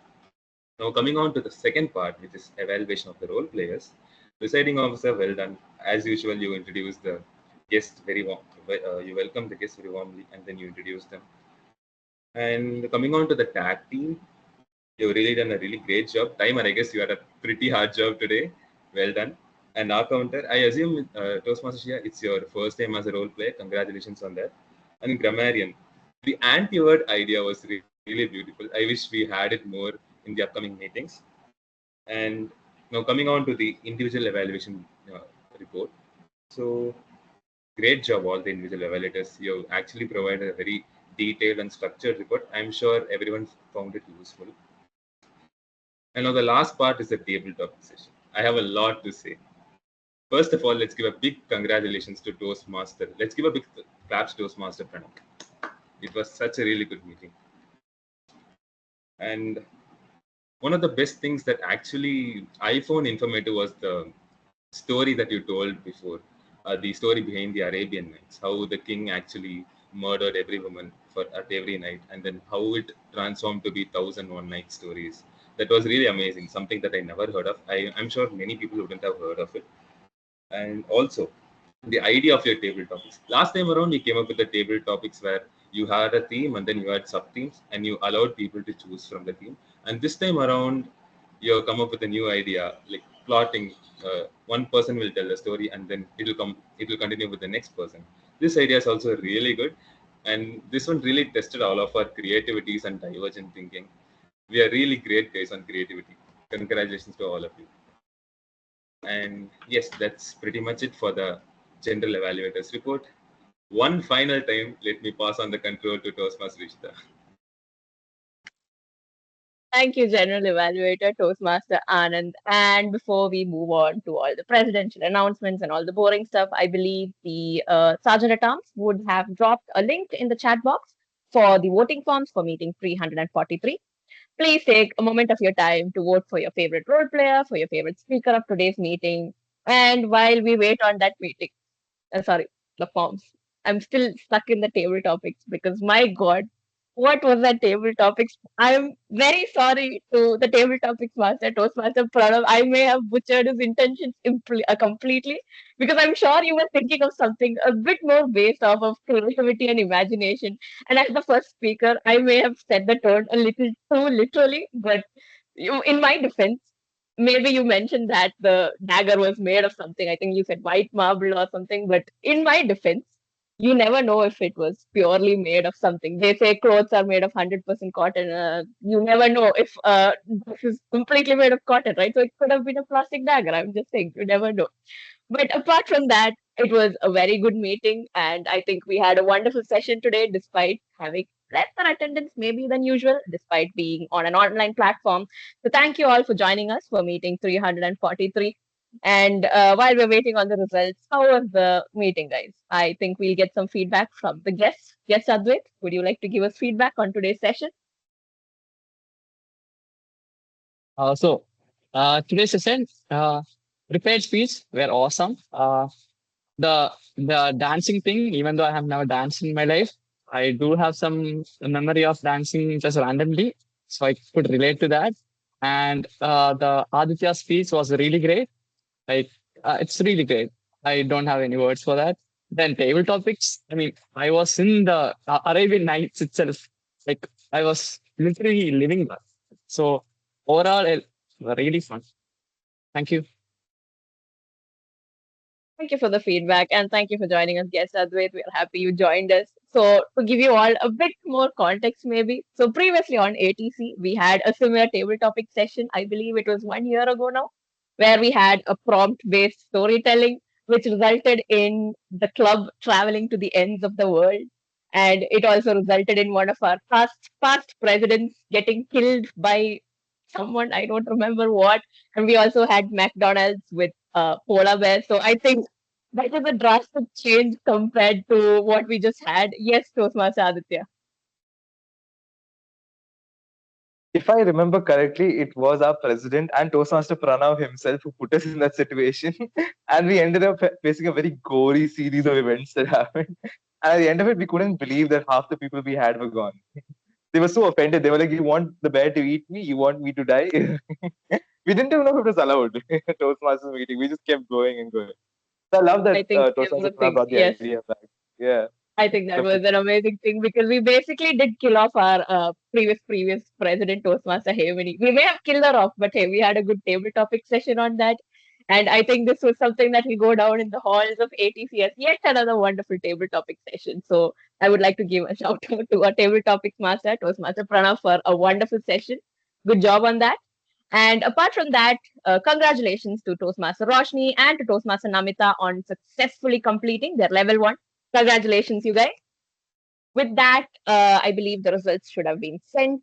D: Now coming on to the second part, which is evaluation of the role players. Presiding officer, well done. As usual, you introduce the guest very warm. You welcome the guests very warmly, and then you introduce them. And coming on to the tag team, you've really done a really great job. Timer, I guess you had a pretty hard job today. Well done. And our counter, I assume Toastmasters here, it's your first time as a role player. Congratulations on that. And grammarian, the anti-word idea was really beautiful. I wish we had it more in the upcoming meetings. And now coming on to the individual evaluation report. So great job, all the individual evaluators. You actually provided a very detailed and structured report. I'm sure everyone found it useful. And now the last part is the tabletop session. I have a lot to say. First of all, let's give a big congratulations to Toastmaster. Let's give a big claps to Toastmaster Pranam. It was such a really good meeting. And one of the best things that actually I found informative was the story that you told before, the story behind the Arabian Nights, how the king actually murdered every woman at every night, and then how it transformed to be 1001 Night Stories. That was really amazing, something that I never heard of. I'm sure many people wouldn't have heard of it. And also, the idea of your table topics. Last time around, we came up with the table topics where you had a theme and then you had sub themes and you allowed people to choose from the theme. And this time around, you come up with a new idea like plotting. One person will tell the story and then it will continue with the next person. This idea is also really good, and this one really tested all of our creativities and divergent thinking. We are really great guys on creativity. Congratulations to all of you. And yes, that's pretty much it for the general evaluators report. One final time, let me pass on the control to Toastmaster Rishita.
B: Thank you, General Evaluator Toastmaster Anand. And before we move on to all the presidential announcements and all the boring stuff, I believe the Sergeant at Arms would have dropped a link in the chat box for the voting forms for meeting 343. Please take a moment of your time to vote for your favorite role player, for your favorite speaker of today's meeting. And while we wait on that meeting, the forms, I'm still stuck in the table topics because my God, what was that table topics? I'm very sorry to the table topics master, Toastmaster Pranav. I may have butchered his intentions completely because I'm sure you were thinking of something a bit more based off of creativity and imagination. And as the first speaker, I may have set the tone a little too literally, but in my defense, maybe you mentioned that the dagger was made of something. I think you said white marble or something, but in my defense, you never know if it was purely made of something. They say clothes are made of 100% cotton. You never know if this is completely made of cotton, right? So it could have been a plastic dagger. I'm just saying, you never know. But apart from that, it was a very good meeting, and I think we had a wonderful session today, despite having lesser attendance maybe than usual, despite being on an online platform. So thank you all for joining us for meeting 343. And while we're waiting on the results, how was the meeting, guys? I think we'll get some feedback from the guests. Yes, Advait, would you like to give us feedback on today's session?
C: Today's session, prepared speech were awesome. The dancing thing, even though I have never danced in my life, I do have some memory of dancing just randomly, so I could relate to that. And the Aditya speech was really great. Like it's really great. I don't have any words for that. Then table topics. I mean, I was in the Arabian Nights itself. Like I was literally living that. So overall, it was really fun. Thank you.
B: Thank you for the feedback and thank you for joining us, guest Advait. We are happy you joined us. So, to give you all a bit more context, maybe. So, previously on ATC, we had a similar table topic session. I believe it was 1 year ago now, where we had a prompt based storytelling, which resulted in the club traveling to the ends of the world. And it also resulted in one of our past presidents getting killed by someone, I don't remember what. And we also had McDonald's with polar bear. So I think that is a drastic change compared to what we just had. Yes, Toastmaster Aditya.
I: If I remember correctly, it was our president and Toastmaster Pranav himself who put us in that situation. And we ended up facing a very gory series of events that happened. And at the end of it, we couldn't believe that half the people we had were gone. They were so offended. They were like, "You want the bear to eat me? You want me to die?" We didn't even know if it was allowed. Toastmasters meeting. We just kept going and going. So I love that
B: I think
I: Toastmaster Pranav
B: everything,
I: brought the
B: yes.
I: idea back. Yeah.
B: I think that was an amazing thing because we basically did kill off our previous president Toastmaster Hemini. We may have killed her off, but hey, we had a good table topic session on that. And I think this was something that will go down in the halls of ATCS, yet another wonderful table topic session. So I would like to give a shout out to our table topics master, Toastmaster Pranav, for a wonderful session. Good job on that. And apart from that, congratulations to Toastmaster Roshni and to Toastmaster Namita on successfully completing their level 1. Congratulations, you guys. With that, I believe the results should have been sent.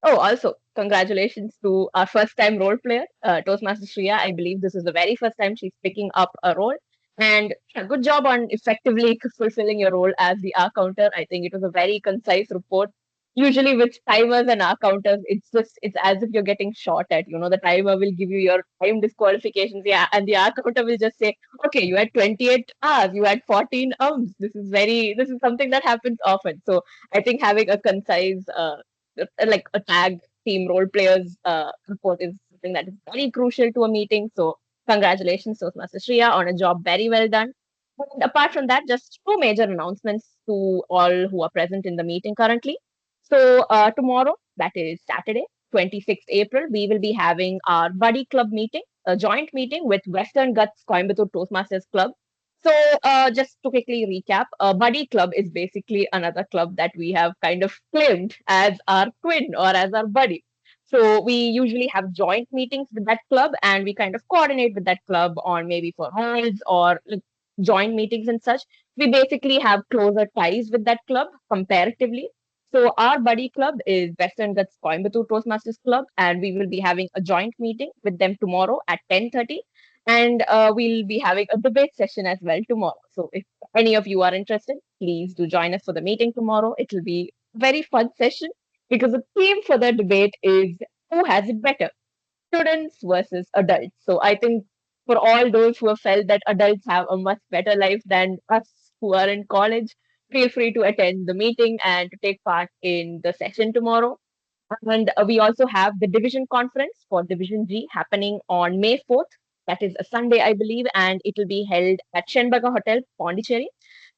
B: Oh, also, congratulations to our first time role player, Toastmaster Shreya. I believe this is the very first time she's picking up a role. And good job on effectively fulfilling your role as the R counter. I think it was a very concise report. Usually with timers and R counters, it's as if you're getting shot at. The timer will give you your time disqualifications, yeah, and the R counter will just say, okay, you had 28 hours, you had 14 This is something that happens often. So I think having a concise like a tag team role players report is something that is very crucial to a meeting. So congratulations, Toastmaster Shreya, on a job very well done. And apart from that, just two major announcements to all who are present in the meeting currently. So tomorrow, that is Saturday, 26th April, we will be having our buddy club meeting, a joint meeting with Western Guts Coimbatore Toastmasters Club. So, just to quickly recap, Buddy Club is basically another club that we have kind of claimed as our twin or as our buddy. So, we usually have joint meetings with that club and we kind of coordinate with that club on maybe for roles or like, joint meetings and such. We basically have closer ties with that club comparatively. So, our Buddy Club is Western Guts Coimbatore Toastmasters Club, and we will be having a joint meeting with them tomorrow at 10:30, and we'll be having a debate session as well tomorrow. So if any of you are interested, please do join us for the meeting tomorrow. It will be a very fun session because the theme for the debate is who has it better, students versus adults. So I think for all those who have felt that adults have a much better life than us who are in college, feel free to attend the meeting and to take part in the session tomorrow. And we also have the division conference for Division G happening on May 4th. That is a Sunday, I believe, and it will be held at Shenbaga Hotel, Pondicherry.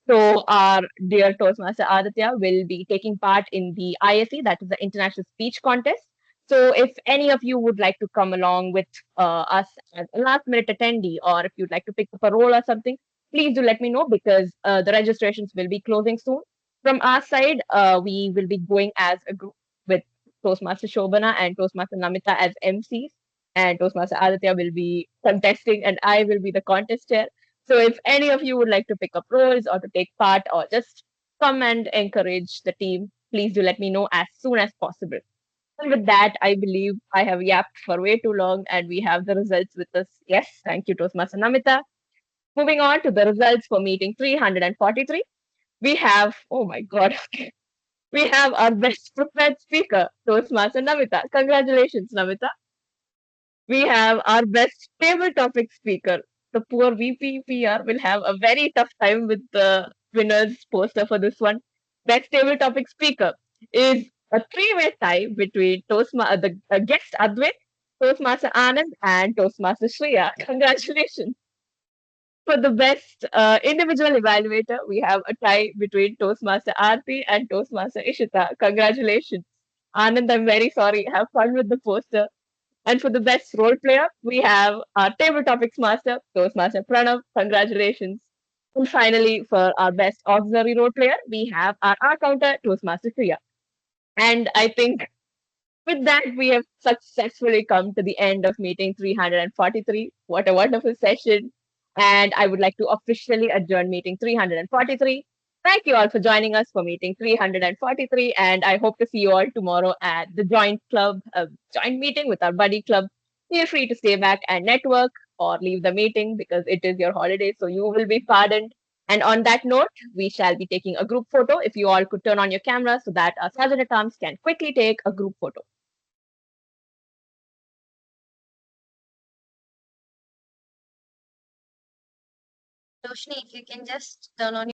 B: So our dear Toastmaster Aditya will be taking part in the ISE, that is the International Speech Contest. So if any of you would like to come along with us as a last minute attendee, or if you'd like to pick up a role or something, please do let me know because the registrations will be closing soon. From our side, we will be going as a group with Toastmaster Shobana and Toastmaster Namita as MCs, and Toastmaster Aditya will be contesting, and I will be the contest chair. So if any of you would like to pick up roles or to take part or just come and encourage the team, please do let me know as soon as possible. And with that, I believe I have yapped for way too long and we have the results with us. Yes, thank you, Toastmaster Namita. Moving on to the results for meeting 343. We have, oh my God, we have our best prepared speaker, Toastmaster Namita. Congratulations, Namita. We have our best table topic speaker. The poor VPPR will have a very tough time with the winner's poster for this one. Best table topic speaker is a three-way tie between the guest Advait, Toastmaster Anand, and Toastmaster Shreya. Congratulations. For the best individual evaluator, we have a tie between Toastmaster Aarti and Toastmaster Ishita. Congratulations. Anand, I'm very sorry. Have fun with the poster. And for the best role player, we have our table topics master, Toastmaster Pranav. Congratulations. And finally, for our best auxiliary role player, we have our R counter, Toastmaster Priya. And I think with that, we have successfully come to the end of meeting 343. What a wonderful session. And I would like to officially adjourn meeting 343. Thank you all for joining us for meeting 343. And I hope to see you all tomorrow at the joint club, joint meeting with our buddy club. Feel free to stay back and network or leave the meeting because it is your holiday. So you will be pardoned. And on that note, we shall be taking a group photo. If you all could turn on your camera so that our Sergeant at Arms can quickly take a group photo.
A: Roshni, if you can just turn on